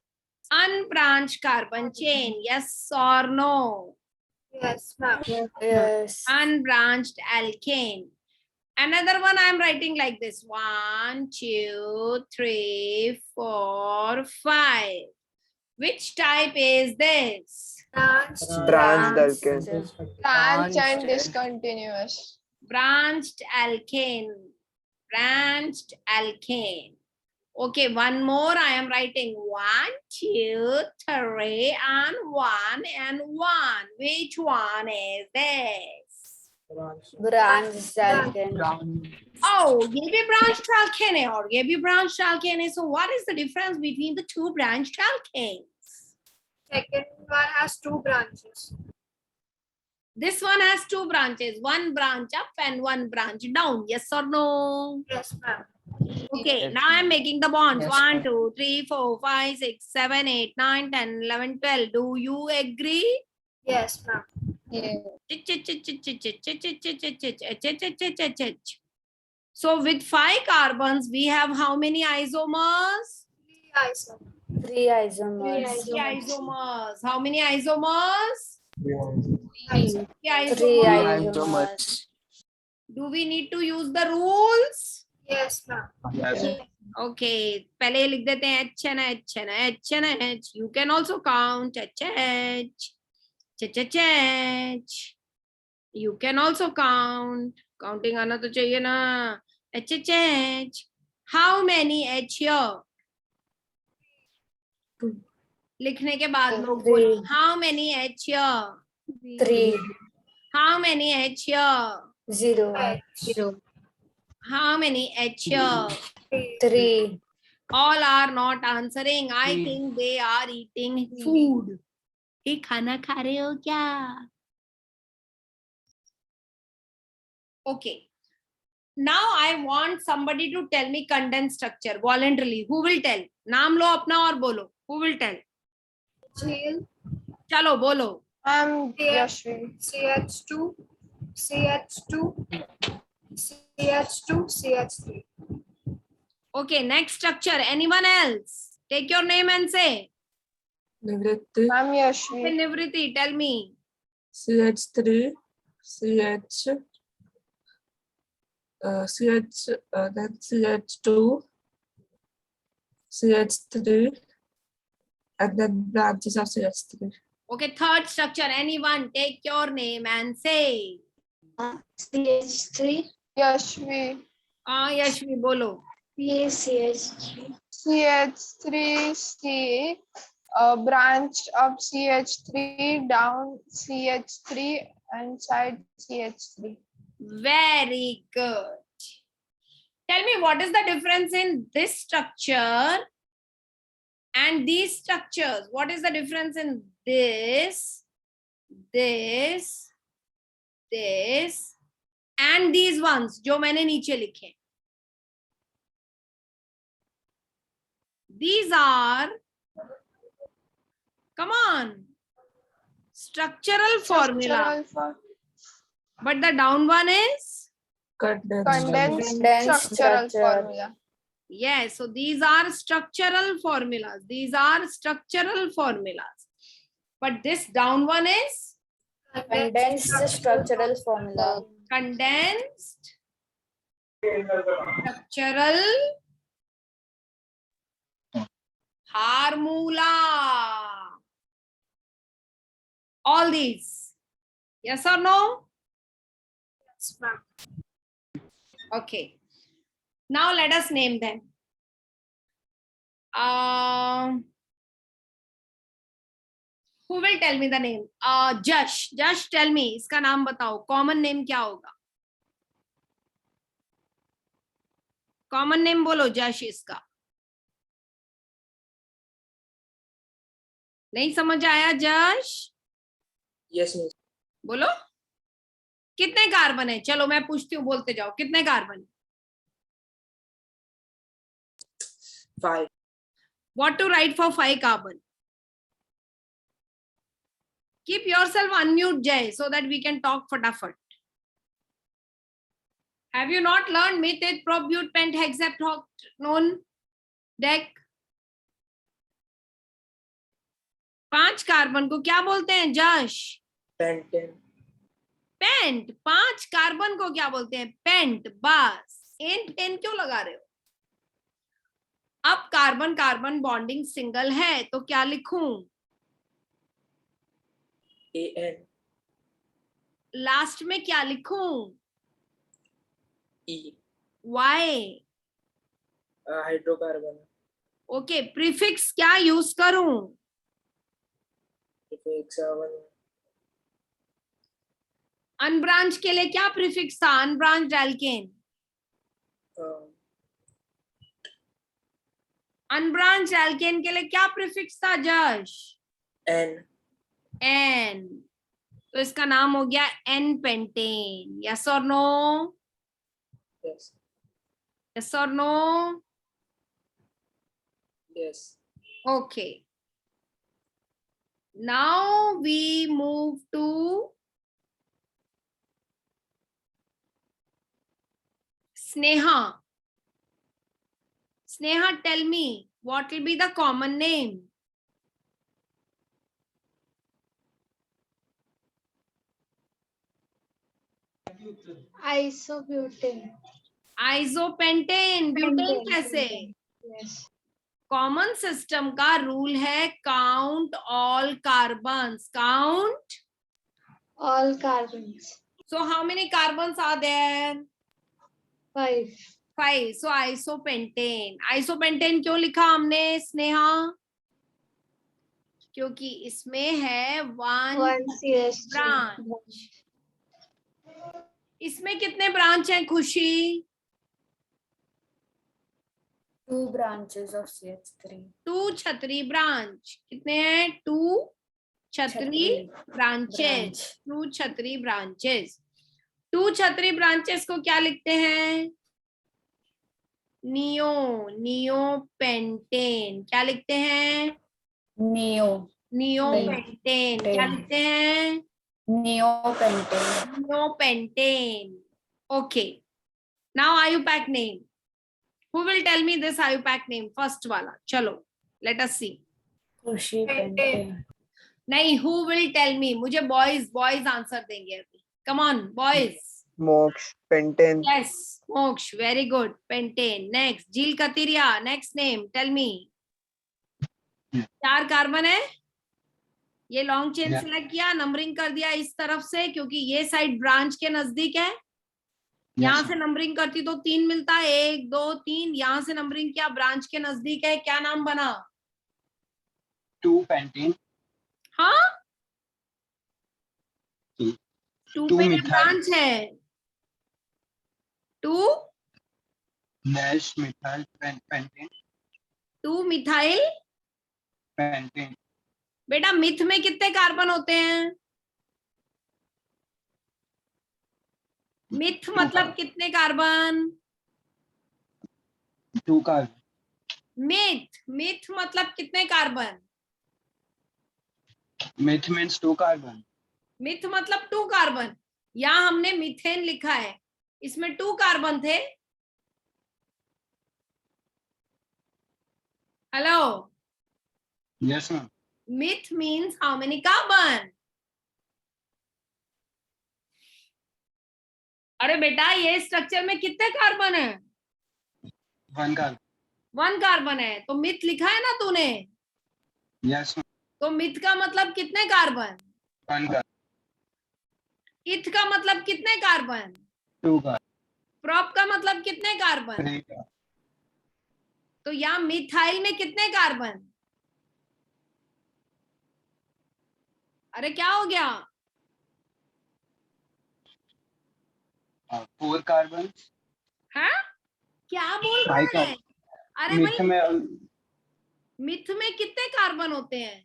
Unbranched carbon chain. Yes or no? Yes, ma'am. Yes. Unbranched alkane. Another one I am writing like this. 1, 2, 3, 4, 5. Which type is this? Branched. Branched alkane. Branch and discontinuous. Branched alkane. Branched alkane. Okay, one more I am writing. 1, 2, 3, and 1 and 1. Which one is this? Branched alkane. Oh, ये भी branched alkane है और ये भी branched alkane है. So what is the difference between the two branched alkanes? Second one has 2 branches. This one has 2 branches, 1 branch up and 1 branch down. Yes or no? Yes, ma'am. Okay, now I'm making the bonds. 1, 2, 3, 4, 5, 6, 7, 8, 9, 10, 11, 12. Do you agree? Yes, ma'am. So with 5 carbons, we have how many isomers? 3 isomers. 3 isomers. 3 isomers. How many isomers? 3 3 isomers. isomers. Do we need to use the rules? Yes, ma'am. Okay, पहले ये लिख देते हैं H and H and H and H. You can also count H H. H H H. You can also count. Counting आना तो चाहिए ना. H H H. How many H here? लिखने के बाद लोग बोलो. How many H here? 3. How many H here? 0. How many H here? 3. All are not answering. I think they are eating food. ये खाना खा रहे हो क्या? Okay. Now I want somebody to tell me condensed structure voluntarily. Who will tell? नाम लो अपना और बोलो. Who will tell? चलो बोलो. I'm Yashvi. CH2, CH2, CH2, CH3. Okay, next structure. Anyone else? Take your name and say. Nivritti, I'm Okay, Yashvi. Nivriti, tell me. CH3, CH, then CH2, CH3, and then branches of CH3. Okay, third structure. Anyone? Take your name and say. CH3, Yashvi. Yashvi, bolo. CH3. CH3C, branch of CH3 down CH3 and side CH3. Very good. Tell me, what is the difference in this structure and these structures? What is the difference in this, and these ones जो मैंने नीचे लिखे? These are, come on, structural formula. But the down one is? Condensed Condensed structural structure. formula. Yes, so these are structural formulas. These are structural formulas. But this down one is? Condensed structural formula. Condensed structural formula. All these. Yes or no? Yes, ma'am. Okay. Now let us name them. Who will tell me the name? Jash. Jash, tell me. इसका नाम बताओ. Common name क्या होगा? Common name बोलो Jash इसका. नहीं समझ आया Jash? Yes, miss. बोलो. कितने कार्बन है? चलो मैं पूछती हूँ, बोलते जाओ. कितने carbon? 5. What to write for 5 carbon? Keep yourself unmute, Jay, so that we can talk fatafat. Have you not learned method probute penthexaptone deck? 5 carbon को क्या बोलते हैं जश? Pentane. पेंट. 5 कार्बन को क्या बोलते हैं? पेंट. बस एन क्यों लगा रहे हो? अब कार्बन कार्बन बॉन्डिंग सिंगल है तो क्या लिखूं? AN. लास्ट में क्या लिखूं? E. Y. Hydrocarbon. Okay, prefix क्या यूज करूं? Prefix अनब्रांच के लिए क्या प्रीफिक्स था? Unbranch alkene. अनब्रांच एल्केन के लिए क्या प्रीफिक्स था जश? N. एन. तो इसका नाम हो गया एन पेंटेन. यस और नो? Yes. यस और no? Yes. Okay. Now we move to Sneha. Sneha, tell me, what will be the common name? Isobutane. Isopentane. Butane कैसे? Yes. कॉमन सिस्टम का rule है count all carbons. Count All carbons. so how many carbons are there? 5. 5. so isopentane. Isopentane क्यों लिखा हमने स्नेहा? क्योंकि इसमें है 1 CH3. Branch. इसमें कितने ब्रांच हैं खुशी? 2 branches of CH3. 2 छतरी ब्रांच. कितने हैं? 2 छतरी ब्रांचेस. 2 छतरी ब्रांचेस. 2 छतरी ब्रांचेस को क्या लिखते हैं? नियोपेंटेन। क्या लिखते हैं? नियोपेंटेन। क्या लिखते हैं? Neopentane. Okay, now IUPAC name. Who will tell me this IUPAC name? First वाला, चलो let us see. नहीं, who will tell me? मुझे boys आंसर देंगे अभी. Come on, boys. मोक्ष pentane Yes, Moksh, very good. Pentane. Next, Jil Katiria. Next name, tell me. 4 carbon है. ये long chain select किया, नंबरिंग कर दिया इस तरफ से क्योंकि ये साइड ब्रांच के नजदीक है. यहाँ से नंबरिंग करती तो 3 मिलता है, 1 2 3. यहाँ से नंबरिंग किया, ब्रांच के नजदीक है, क्या नाम बना? 2 पेंटेन. हाँ, 2 पे मिथाइल. ब्रांच है. 2 dash methyl pentane. 2 methyl. Pentane. बेटा मिथ में कितने कार्बन होते हैं? मिथ मतलब कितने कार्बन? 2 कार्बन. मिथ मतलब कितने carbon? Myth means 2 carbon. Myth मतलब 2 कार्बन. यहाँ हमने मीथेन लिखा है, इसमें 2 कार्बन थे. Hello, yes ma'am. Myth means how many carbon? अरे बेटा ये स्ट्रक्चर में कितने कार्बन है? 1 कार्बन. 1 कार्बन है, तो मिथ लिखा है ना तूने. Yes ma'am. तो मिथ का मतलब कितने कार्बन? 1 कार्बन. इथ का मतलब कितने कार्बन? 2 कार्बन. प्रॉप का मतलब कितने कार्बन? 3 कार्बन. तो यहाँ मिथाइल में कितने कार्बन? अरे क्या हो गया? 4 कार्बन. हाँ, क्या बोल 5 रहे हैं? अरे मिथ भाई में मिथ में कितने कार्बन होते हैं?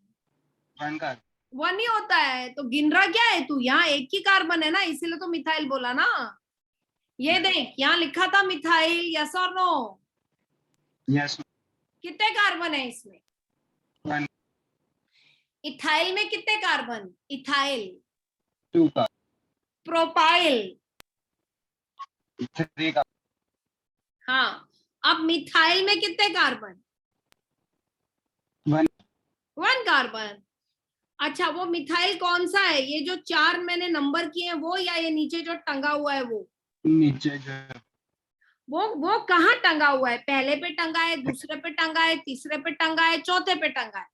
1 कार्बन. 1 ही होता है. तो गिन रहा क्या है तू? यहाँ 1 ही कार्बन है ना, इसीलिए तो मिथाइल बोला ना. ये देख, यहाँ लिखा था मिथाइल. यस और नो? यस. कितने कार्बन है इसमें? 1. इथाइल में कितने carbon? Ethyl. 2 carbon. Propyl. 3 carbon. हाँ, अब मिथाइल में कितने कार्बन? 1 कार्बन. अच्छा, वो मिथाइल कौन सा है? ये जो 4 मैंने नंबर किए हैं वो, या ये नीचे जो टंगा हुआ है वो? नीचे जो वो कहाँ टंगा हुआ है? पहले पे टंगा है, दूसरे पे टंगा है, तीसरे पे टंगा है, चौथे पे टंगा है?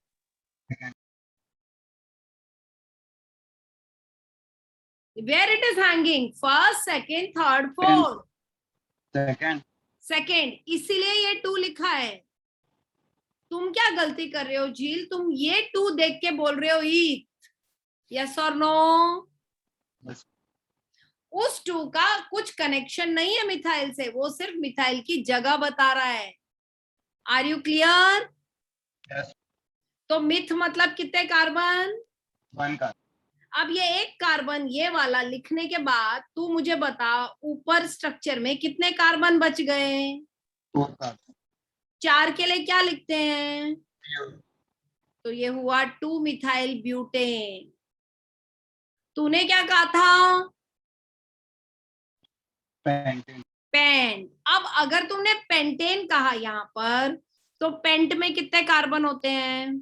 Where it is hanging? First, second, third, fourth. Second. इसीलिए ये 2 लिखा है. तुम क्या गलती कर रहे हो झील? तुम ये 2 देख के बोल रहे हो ईथ. यस और नो? उस 2 का कुछ कनेक्शन नहीं है मिथाइल से, वो सिर्फ मिथाइल की जगह बता रहा है. Are you clear? तो मिथ मतलब कितने कार्बन? 1 कार्बन. अब ये 1 कार्बन ये वाला लिखने के बाद तू मुझे बता ऊपर स्ट्रक्चर में कितने कार्बन बच गए? 4 कार्बन. 4 के लिए क्या लिखते हैं? तो ये हुआ 2 मिथाइल ब्यूटेन. तूने क्या कहा था? पेंटेन. पेंट. अब अगर तुमने पेंटेन कहा यहाँ पर, तो पेंट में कितने कार्बन होते हैं?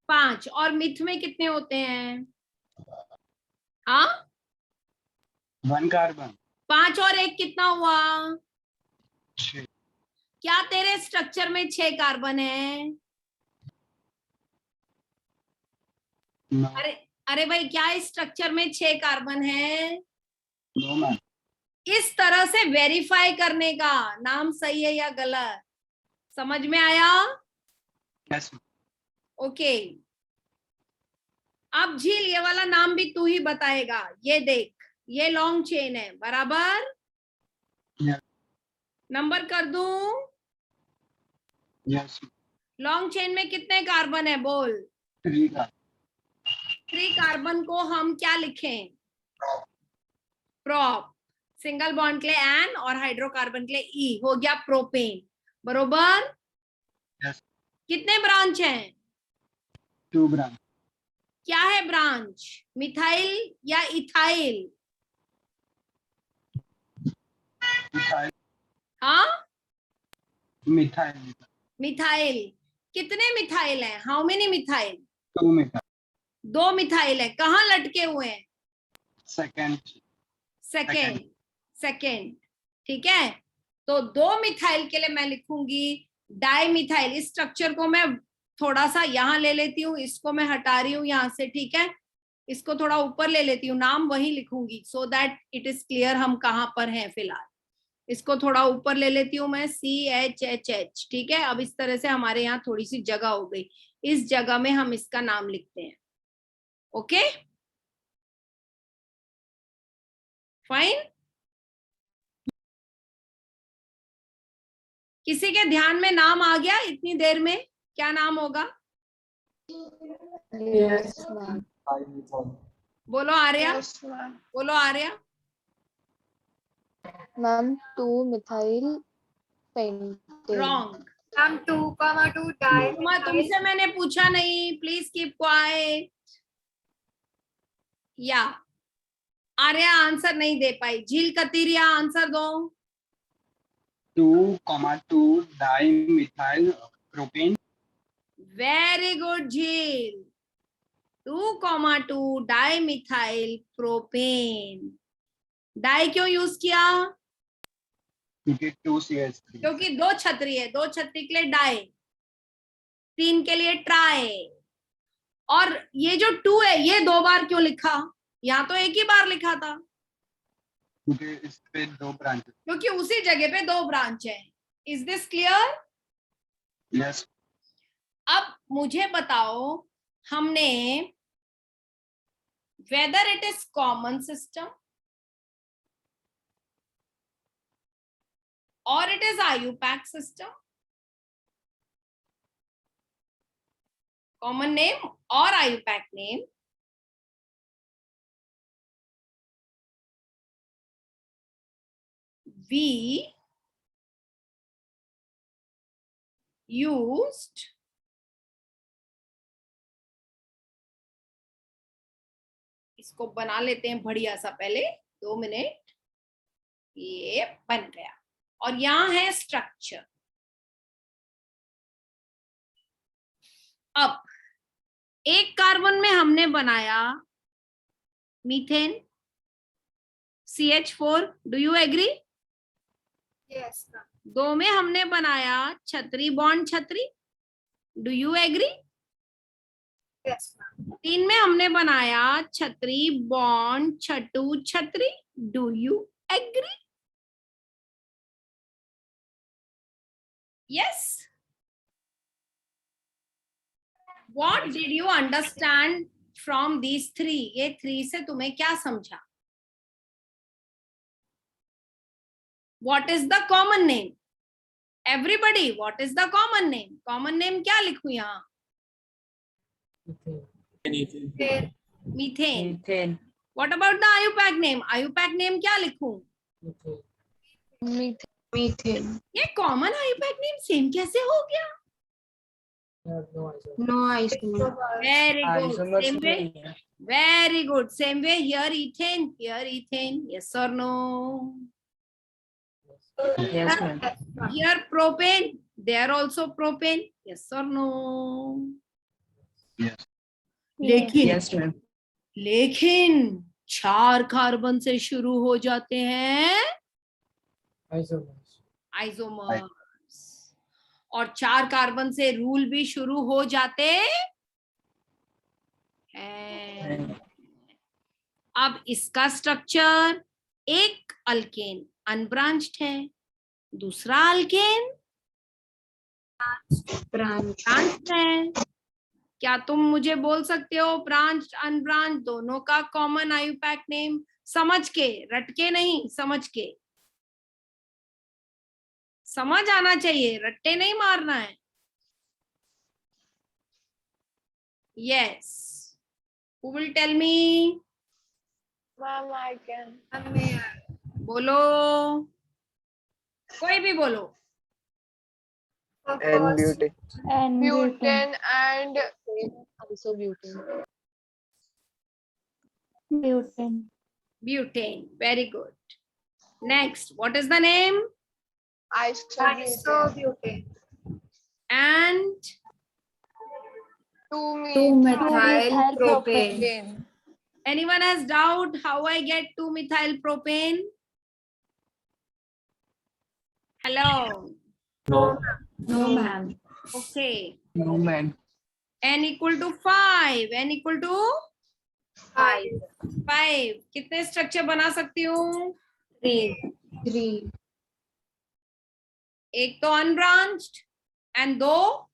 5. और मिथ में कितने होते हैं? हाँ, 1 कार्बन. 5 और 1 कितना हुआ? 6. क्या तेरे स्ट्रक्चर में 6 कार्बन है? नो. अरे भाई, क्या इस स्ट्रक्चर में 6 कार्बन है? No ma'am. इस तरह से वेरीफाई करने का नाम सही है या गलत, समझ में आया? यस. ओके. अब झील ये वाला नाम भी तू ही बताएगा. ये देख, ये लॉन्ग चेन है, बराबर? Yes. नंबर कर दूं? यस. लॉन्ग चेन में कितने कार्बन है बोल? 3 कार्बन. 3 कार्बन को हम क्या लिखें? प्रोप, सिंगल बॉन्ड के लिए एन और हाइड्रोकार्बन के लिए ई, हो गया प्रोपेन। बरोबर। Yes. कितने ब्रांच हैं? 2 branch. क्या है ब्रांच? मिथाइल या इथाइल? Methyl. हाँ, Methyl. मिथाइल। कितने मिथाइल हैं? How many methyl? 2 methyl. 2 methyl है। कहाँ लटके हुए हैं? Second. सेकेंड। ठीक है, तो 2 मिथाइल के लिए मैं लिखूंगी डाई मिथाइल। इस स्ट्रक्चर को मैं थोड़ा सा यहाँ ले लेती हूँ, इसको मैं हटा रही हूँ यहाँ से, ठीक है, इसको थोड़ा ऊपर ले लेती हूँ, नाम वही लिखूंगी so that it is clear हम कहाँ पर हैं फिलहाल। इसको थोड़ा ऊपर ले लेती हूँ मैं, CHHH, ठीक है। अब इस तरह से हमारे यहाँ थोड़ी सी जगह हो गई, इस जगह में हम इसका नाम लिखते हैं। Okay fine. किसी के ध्यान में नाम आ गया इतनी देर में? क्या नाम होगा? Yes, ma'am. बोलो आर्या, Yes, ma'am. बोलो Arya. Ma'am, 2-methyl pentane. Wrong. Ma'am, 2,2 तुमसे मैंने पूछा नहीं, प्लीज कीप क्वाइट। या आर्या आंसर नहीं दे पाई। झील कतीरिया आंसर दो। 2,2 dimethyl propane. वेरी गुड झील। 2,2 डाइमिथाइल प्रोपेन। डाई क्यों यूज किया? क्योंकि 2 CH3. क्योंकि 2 छतरी है, 2 छतरी के लिए डाई, 3 के लिए ट्राई। और ये जो 2 है ये 2 बार क्यों लिखा? यहाँ तो एक ही बार लिखा था। क्योंकि इस पे 2 ब्रांच. क्योंकि उसी जगह पे 2 ब्रांच है। Is this clear? Yes. अब मुझे बताओ, हमने whether it is common system or it is IUPAC system, common name or IUPAC name, we used इसको बना लेते हैं बढ़िया सा, पहले 2 मिनट। ये बन गया और यहां है स्ट्रक्चर। अब एक कार्बन में हमने बनाया methane CH4, do you agree? Yes, ma'am. 2 में हमने बनाया छतरी बॉन्ड छतरी, do you agree? Yes, ma'am. 3 में हमने बनाया छतरी बॉन्ड छटू छतरी, do you agree? Yes. What did you understand from these 3? ये 3 से तुम्हें क्या समझा? What is the common name? Everybody, what is the common name? Common name क्या लिखूं यहाँ? Methane. What about the IUPAC name? IUPAC name क्या लिखूं? Methane. ये common IUPAC name same कैसे हो गया? No isomer. Very good. Same way. Very good. Same way here ethane, here ethane. Yes or no? Yes, ma'am. Here propane, there also propane. Yes or no? Yes. लेकिन Yes, ma'am. लेकिन 4 carbon से शुरू हो जाते हैं isomers, और 4 carbon से rule भी शुरू हो जाते हैं। अब इसका स्ट्रक्चर, एक अल्केन अनब्रांच्ड है, दूसरा अल्केन Branch. ब्रांच्ड है। क्या तुम मुझे बोल सकते हो ब्रांच अनब्रांच दोनों का कॉमन आईयूपैक नेम? समझ के, रट के नहीं, समझ के, समझ आना चाहिए, रट्टे नहीं मारना है। Yes, who will tell me? Ma'am, I can. बोलो, कोई भी बोलो. N beauty. Butane and Also butane. Butane. Very good. Next, what is the name? isobutane. And 2-methyl propane. anyone has doubt how I get 2-methyl propane? Hello. No, ma'am. Okay. No, man. N equal to 5. N equal to 5. 5. कितने structure बना सकती हूँ? 3. एक तो unbranched and दो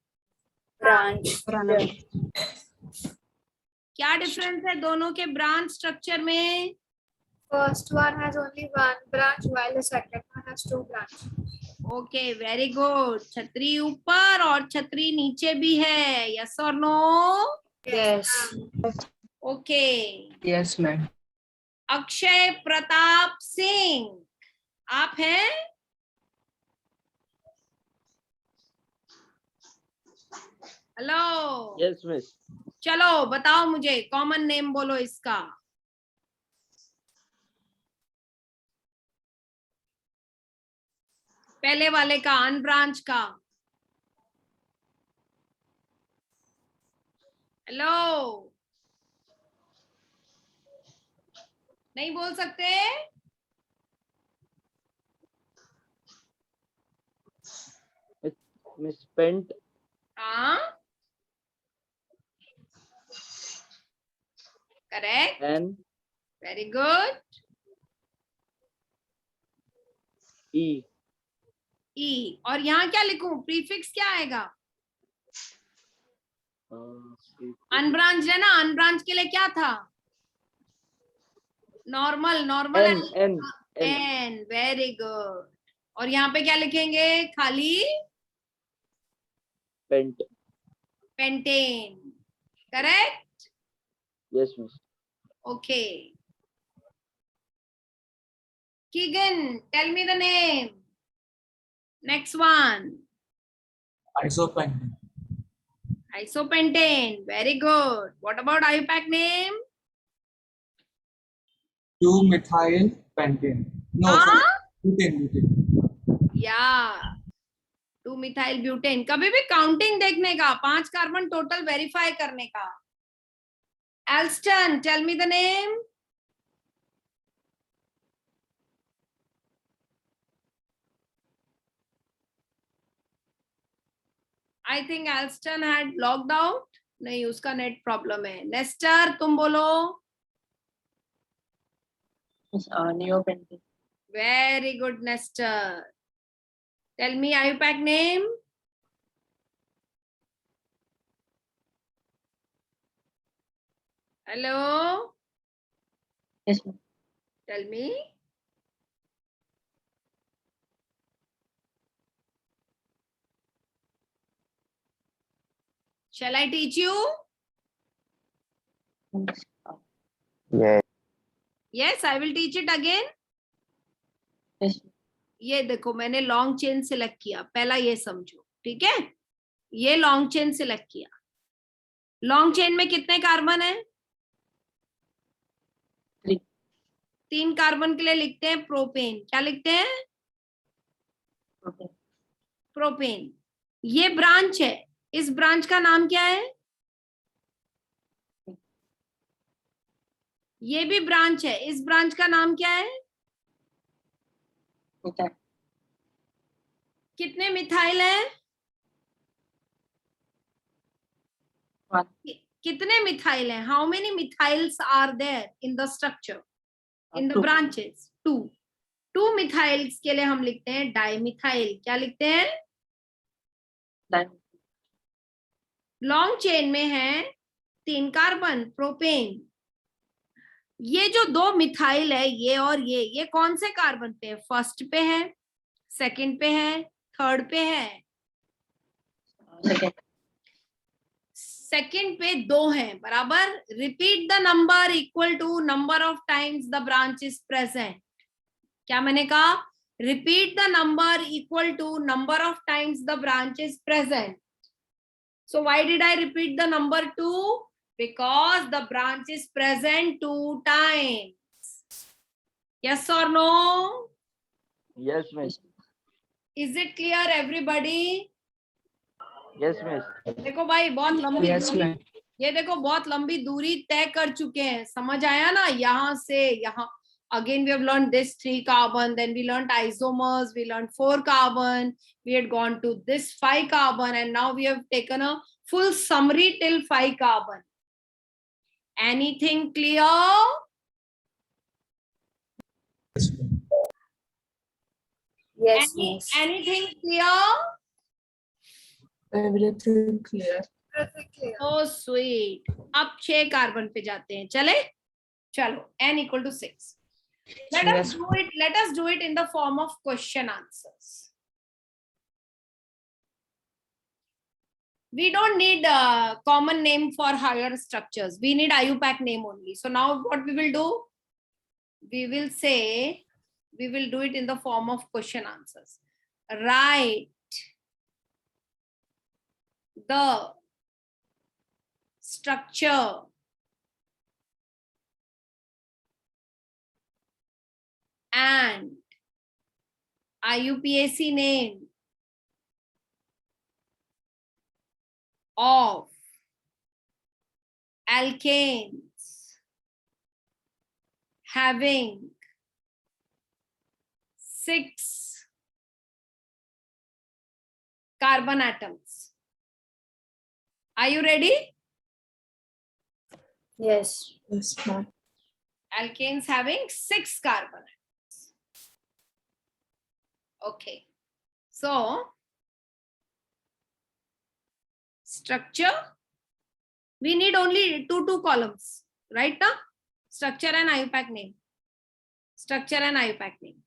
Branch. क्या difference है दोनों के ब्रांच स्ट्रक्चर में? First one has only one branch while the second one has 2 branches. Okay, very good. छतरी ऊपर और छतरी नीचे भी है. यस और no? Yes. Okay. Yes, ma'am. Akshay Pratap Singh, आप हैं? हेलो. Yes, miss. चलो बताओ मुझे, कॉमन नेम बोलो इसका. पहले वाले का, अनब्रांच का. हेलो, नहीं बोल सकते? Miss Pent. हाँ, correct. N very good. E. ई. और यहाँ क्या लिखूं? प्रीफिक्स क्या आएगा? अनब्रांच है ना, अनब्रांच के लिए क्या था? Normal. Normal N. N. Very good. और यहाँ पे क्या लिखेंगे? खाली Pent. Pentane. Correct. Yes, miss. Okay. Keegan, tell me the name. Next one. Isopentane. Isopentane. Very good. What about IUPAC name? 2-methyl pentane. No, हाँ? butane. Yeah. 2-methyl butane. कभी भी counting देखने का, 5 कार्बन टोटल वेरीफाई करने का. Alston, tell me the name. I think Alston had logged out. नहीं, उसका net problem है. नेस्टर, तुम बोलो. Neopentane. Very good, Nestor. Tell me IUPAC name. Hello. Yes, ma'am. Tell me. Shall I teach you? Yes. Yes, I will teach it again. Yes. ये देखो, मैंने long chain select किया. पहला ये समझो, ठीक है? ये लॉन्ग चेन सिलेक्ट किया. लॉन्ग चेन में कितने कार्बन है? 3. 3 कार्बन के लिए लिखते हैं प्रोपेन. क्या लिखते हैं? Okay. प्रोपेन. ये ब्रांच है. इस ब्रांच का नाम क्या है? ये भी ब्रांच है. इस ब्रांच का नाम क्या है? Methyl. कितने मिथाइल हैं? 1. कितने मिथाइल हैं? How many methyls are there in the structure, in the 2. Branches? 2. 2 methyls के लिए हम लिखते हैं डाइमिथाइल. क्या लिखते हैं? लॉन्ग चेन में है 3 कार्बन प्रोपेन. ये जो 2 मिथाइल है, ये और ये कौन से कार्बन पे है? फर्स्ट पे है, सेकंड पे है, थर्ड पे है? Second. सेकंड पे 2 हैं बराबर. Repeat the number equal to number of times the branch is present. क्या मैंने कहा? Repeat the number equal to number of times the branch is present. So why did I repeat the number 2? Because the branch is present 2 times. Yes or no? Yes, miss. Is it clear everybody? Yes, miss. देखो भाई बहुत लंबी Yes, दूरी, ma'am. ये देखो बहुत लंबी दूरी तय कर चुके हैं. समझ आया ना? यहाँ से यहाँ. Again we have learned this 3 carbon, then we learned isomers, we learned 4 carbon, we had gone to this 5 carbon, and now we have taken a full summary till 5 carbon. Anything clear? Yes, miss. Anything clear? Everything clear. Everything clear. So sweet. अब 6 carbon पे जाते हैं. चले? चलो. N equal to 6. Let us do it in the form of question answers. We don't need a common name for higher structures. We need IUPAC name only. So now what we will do? We will say, we will do it in the form of question answers. Write the structure and IUPAC name of alkanes having 6 carbon atoms. Are you ready? Yes. Yes, ma'am. Alkanes having 6 carbon atoms. Okay. So, structure, we need only two columns, right now? Structure and IUPAC name. Structure and IUPAC name.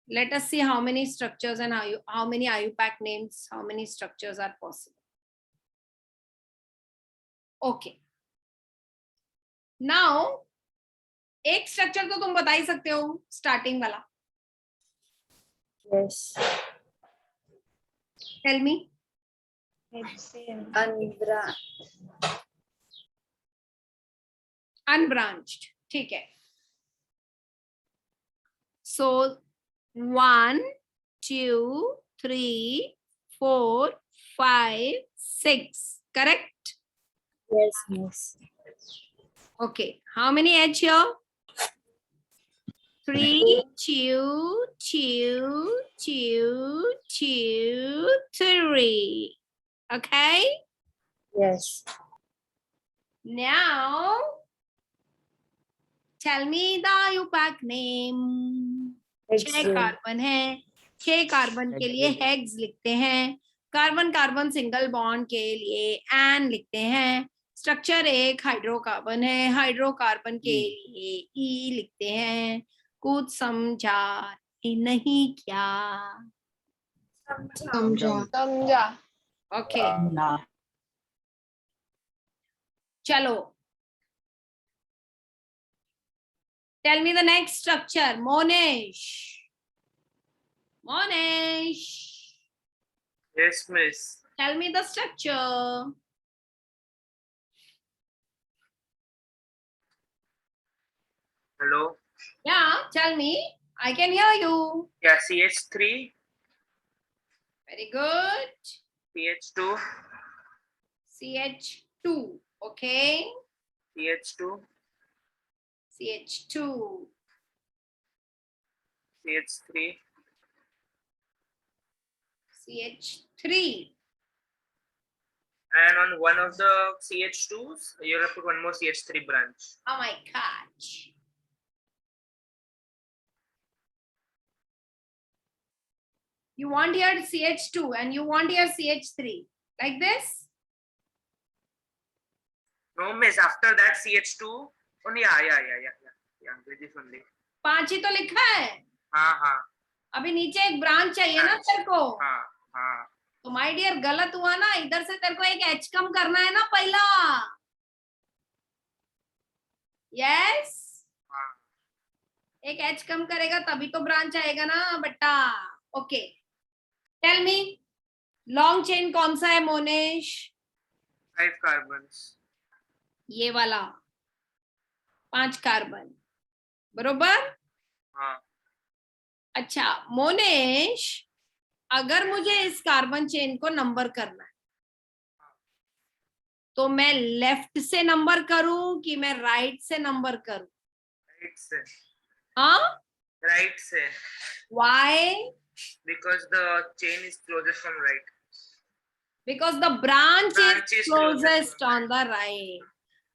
Let us see how many structures and how many IUPAC names, how many structures are possible. Okay. Now, एक structure तो तुम बता ही सकते हो, starting वाला. Yes. Tell me. Unbranched. ठीक है. So 1, 2, 3, 4, 5, 6. Correct? Yes, miss. Okay. How many H here? 3, 2, 2, 2, 2, 3. Okay. Yes. Now, tell me the IUPAC name. 6 carbon है. 6 कार्बन के लिए हेक्स लिखते हैं. कार्बन कार्बन सिंगल बॉन्ड के लिए एन लिखते हैं. स्ट्रक्चर एक हाइड्रोकार्बन है. हाइड्रोकार्बन के लिए ई लिखते हैं. कुछ समझा नहीं क्या? समझा. ओके. चलो. Tell me the next structure. Monesh. Yes, miss. Tell me the structure. Hello. Yeah, tell me. I can hear you. Yeah, CH3, Very good. CH2, CH2. Okay. CH2, CH2. CH3, CH3. and on one of the CH2s, you'll have to put one more CH3 branch. Oh my gosh. You want here CH2 and you want here CH3. Like this? No, miss. After that CH2, only yeah. This only. 5 ही तो लिखा है. हाँ. अभी नीचे एक branch चाहिए ना तेरे को. हाँ. तो माय डियर गलत हुआ ना, इधर से तेरे को एक एच कम करना है ना पहला. यस, हाँ. एक एच कम करेगा तभी तो ब्रांच आएगा ना बेटा. Okay, tell me long chain कौन सा है मोनेश? 5 carbons. ये वाला 5 कार्बन, बरोबर. हाँ. अच्छा मोनेश, अगर मुझे इस कार्बन चेन को नंबर करना है तो मैं लेफ्ट से नंबर करूं कि मैं राइट से नंबर करूं? Right से. हाँ, Right से. why? Because the chain is closest from right. Because the branch Branch is is closest closest on the right.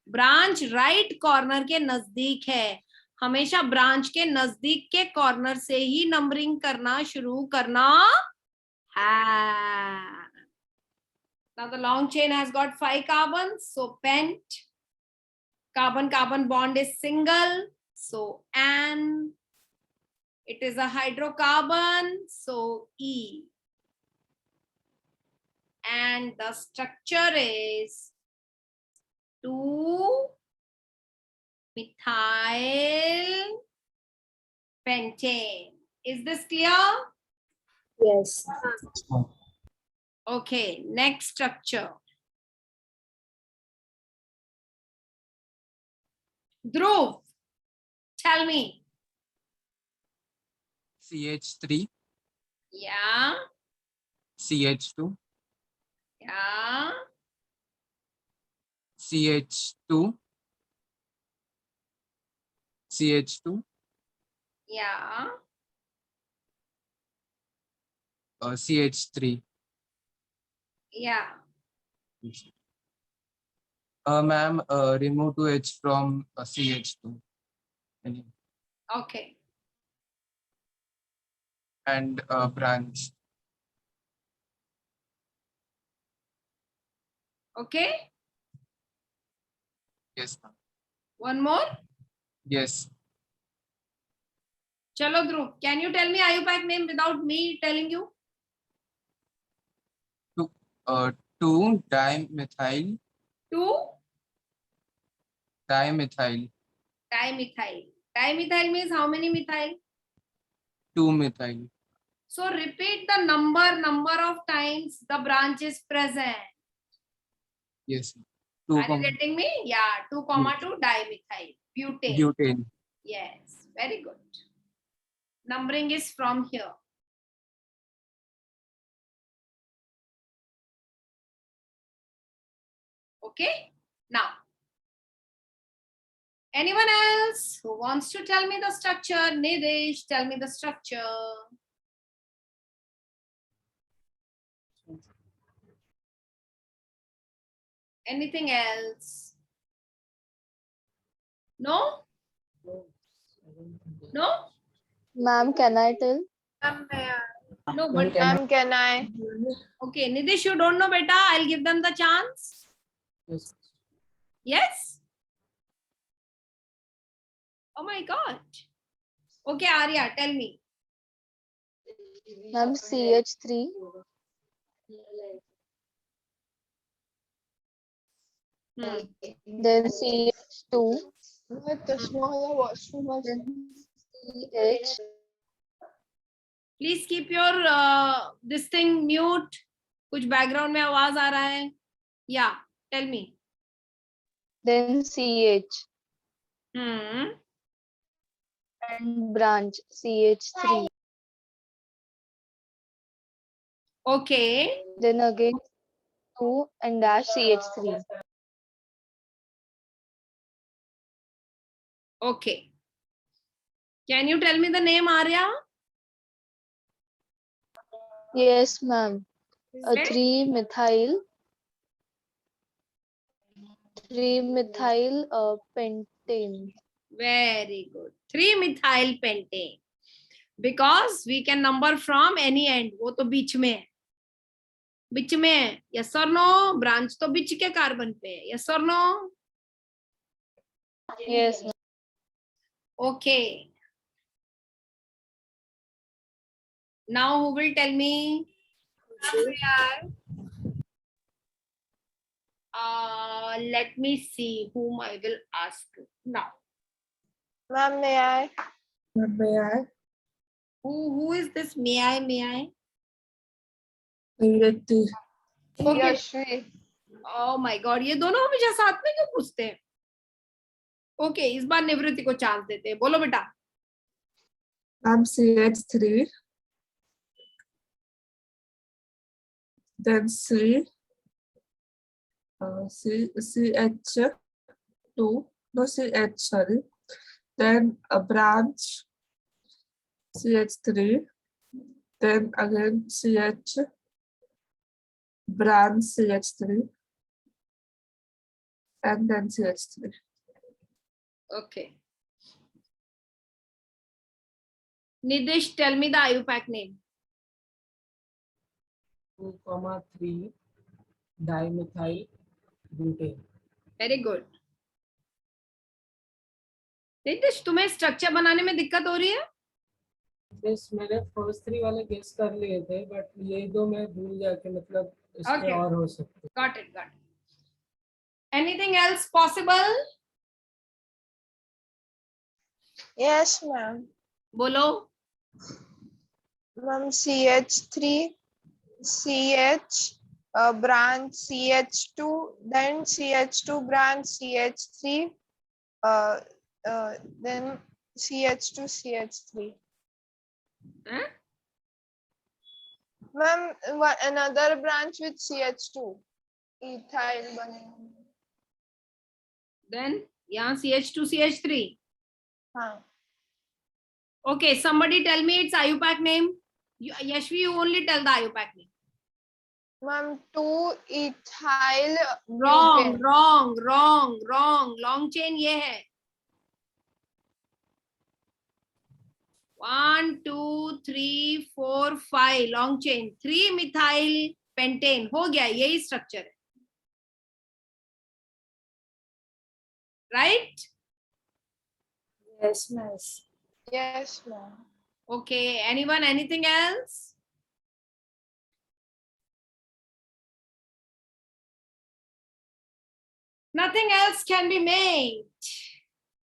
Branch right corner के नजदीक है. हमेशा ब्रांच के नजदीक के कॉर्नर से ही नंबरिंग करना शुरू करना है. Now the long chain has got 5 carbons, so pent. Carbon-carbon bond is single, so N. It is a hydrocarbon, so E. And the structure is 2-methyl pentane. Is this clear? Yes. Okay, next structure. Dhruv, tell me. CH3, Yeah, CH2, yeah, CH2, CH2, yeah. CH3. Yeah. Ma'am, remove 2H from CH2. Okay. And branch. Okay. Yes, ma'am. One more. Yes. Chalo Dhruv, can you tell me IUPAC name without me telling you? 2-dimethyl. 2-dimethyl. Dimethyl. Dimethyl means how many methyl? 2-methyl. So repeat the number of times the branch is present. Yes. Are you getting me? Yeah, 2,2 dimethyl. Butane. Butane. Yes, very good. Numbering is from here. Okay, now anyone else who wants to tell me the structure? Nidesh, tell me the structure. Anything else? No? No? Ma'am, can I tell? No, but Ma'am, can I? okay, Nidesh, you don't know beta. I'll give them the chance. Yes. Yes? Oh my God. Okay, Arya, tell me. Ma'am, CH3. Then CH2. Then CH. Please keep your this thing mute. कुछ background में आवाज आ रहा है. Yeah, tell me. Then CH. Hmm. And branch CH3. Okay. Then again 2 and dash CH3. Okay. Can you tell me the name, Arya? Yes, ma'am. Okay. 3-methyl. 3-methyl pentane. Very good. 3-methyl pentane. Because we can number from any end. वो तो बीच में है. बीच में है. Yes or no? Branch तो बीच के carbon पे है. Yes or no? Yes, ma'am. Okay. Now who will tell me Let me see whom I will ask now. Ma'am, may I? May I? Who is this? May I? Niriti. Okay. Yashvi. Oh my God, ये दोनों हमेशा साथ में क्यों पूछते हैं? Okay, इस बार निवृत्ति को चांस देते हैं. बोलो बेटा. I'm CH3. Then CH2. No, CH, sorry. Then a branch CH3. Then again CH. Branch CH3. And then CH3. Okay. Nidish, tell me the IUPAC name. 2,3 dimethyl butane. Very good. Nitish, तुम्हें structure बनाने में दिक्कत हो रही है? बस मैंने first 3 वाले गेस कर लिए थे, बट ये दो मैं भूल गया कि मतलब इसके Okay. और हो सकते. Got it. Anything else possible? Yes, ma'am. बोलो. Ma'am, CH3, CH, branch CH2, then CH2 branch CH3, then CH2, CH3. Huh? Ma'am, another branch with CH2, ethyl बनेगा. Then यहाँ CH2, CH3. हाँ. Okay, somebody tell me its IUPAC name. Yashvi, you only tell the IUPAC name. Ma'am, 2-ethyl Wrong. butane. Long chain ये है. 1, 2, 3, 4, 5 long chain. 3-methyl pentane. हो गया, यही structure है. Right? Yes, miss. Yes, ma'am. Okay, anyone, anything else? Nothing else can be made.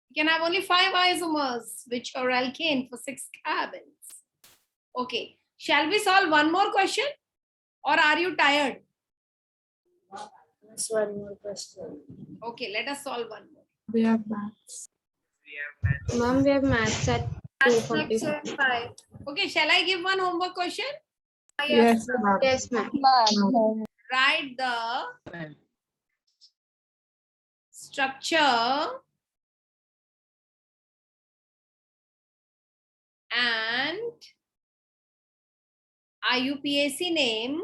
You can have only 5 isomers, which are alkane for 6 carbons. Okay, shall we solve one more question? Or are you tired? That's one more question. Okay, let us solve one more. We have maths. Mom, we have maths at Section 2:45. 5. Okay, shall I give one homework question? Yes, ma'am. Yes, ma'am. Write the structure and IUPAC name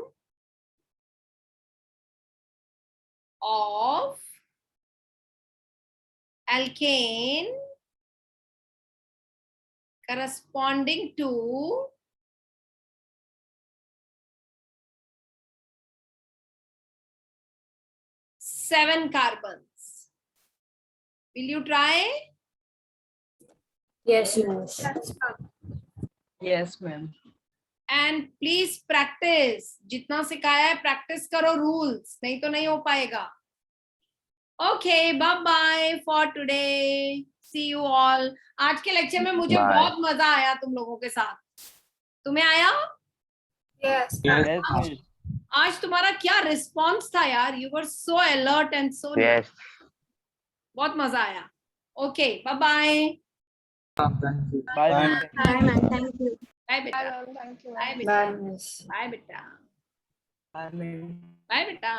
of alkane corresponding to seven carbons. Will you try? Yes, miss. Yes, ma'am. And please practice. जितना सिखाया है practice करो rules. नहीं तो नहीं हो पाएगा. Okay, bye bye for today. See you all. आज के लेक्चर में मुझे Bye. बहुत मजा आया तुम लोगों के साथ. तुम्हें आया? Yes. Yes, miss. आज तुम्हारा क्या रिस्पॉन्स था यार? You were so alert and so Yes. बहुत मजा आया. Okay, bye bye. Bye, miss. Bye, ma'am. Thank you. Bye Bye, बेटा. ma'am. Thank you, ma'am. Bye बेटा. Bye, miss. Bye बेटा. I mean. Bye बेटा.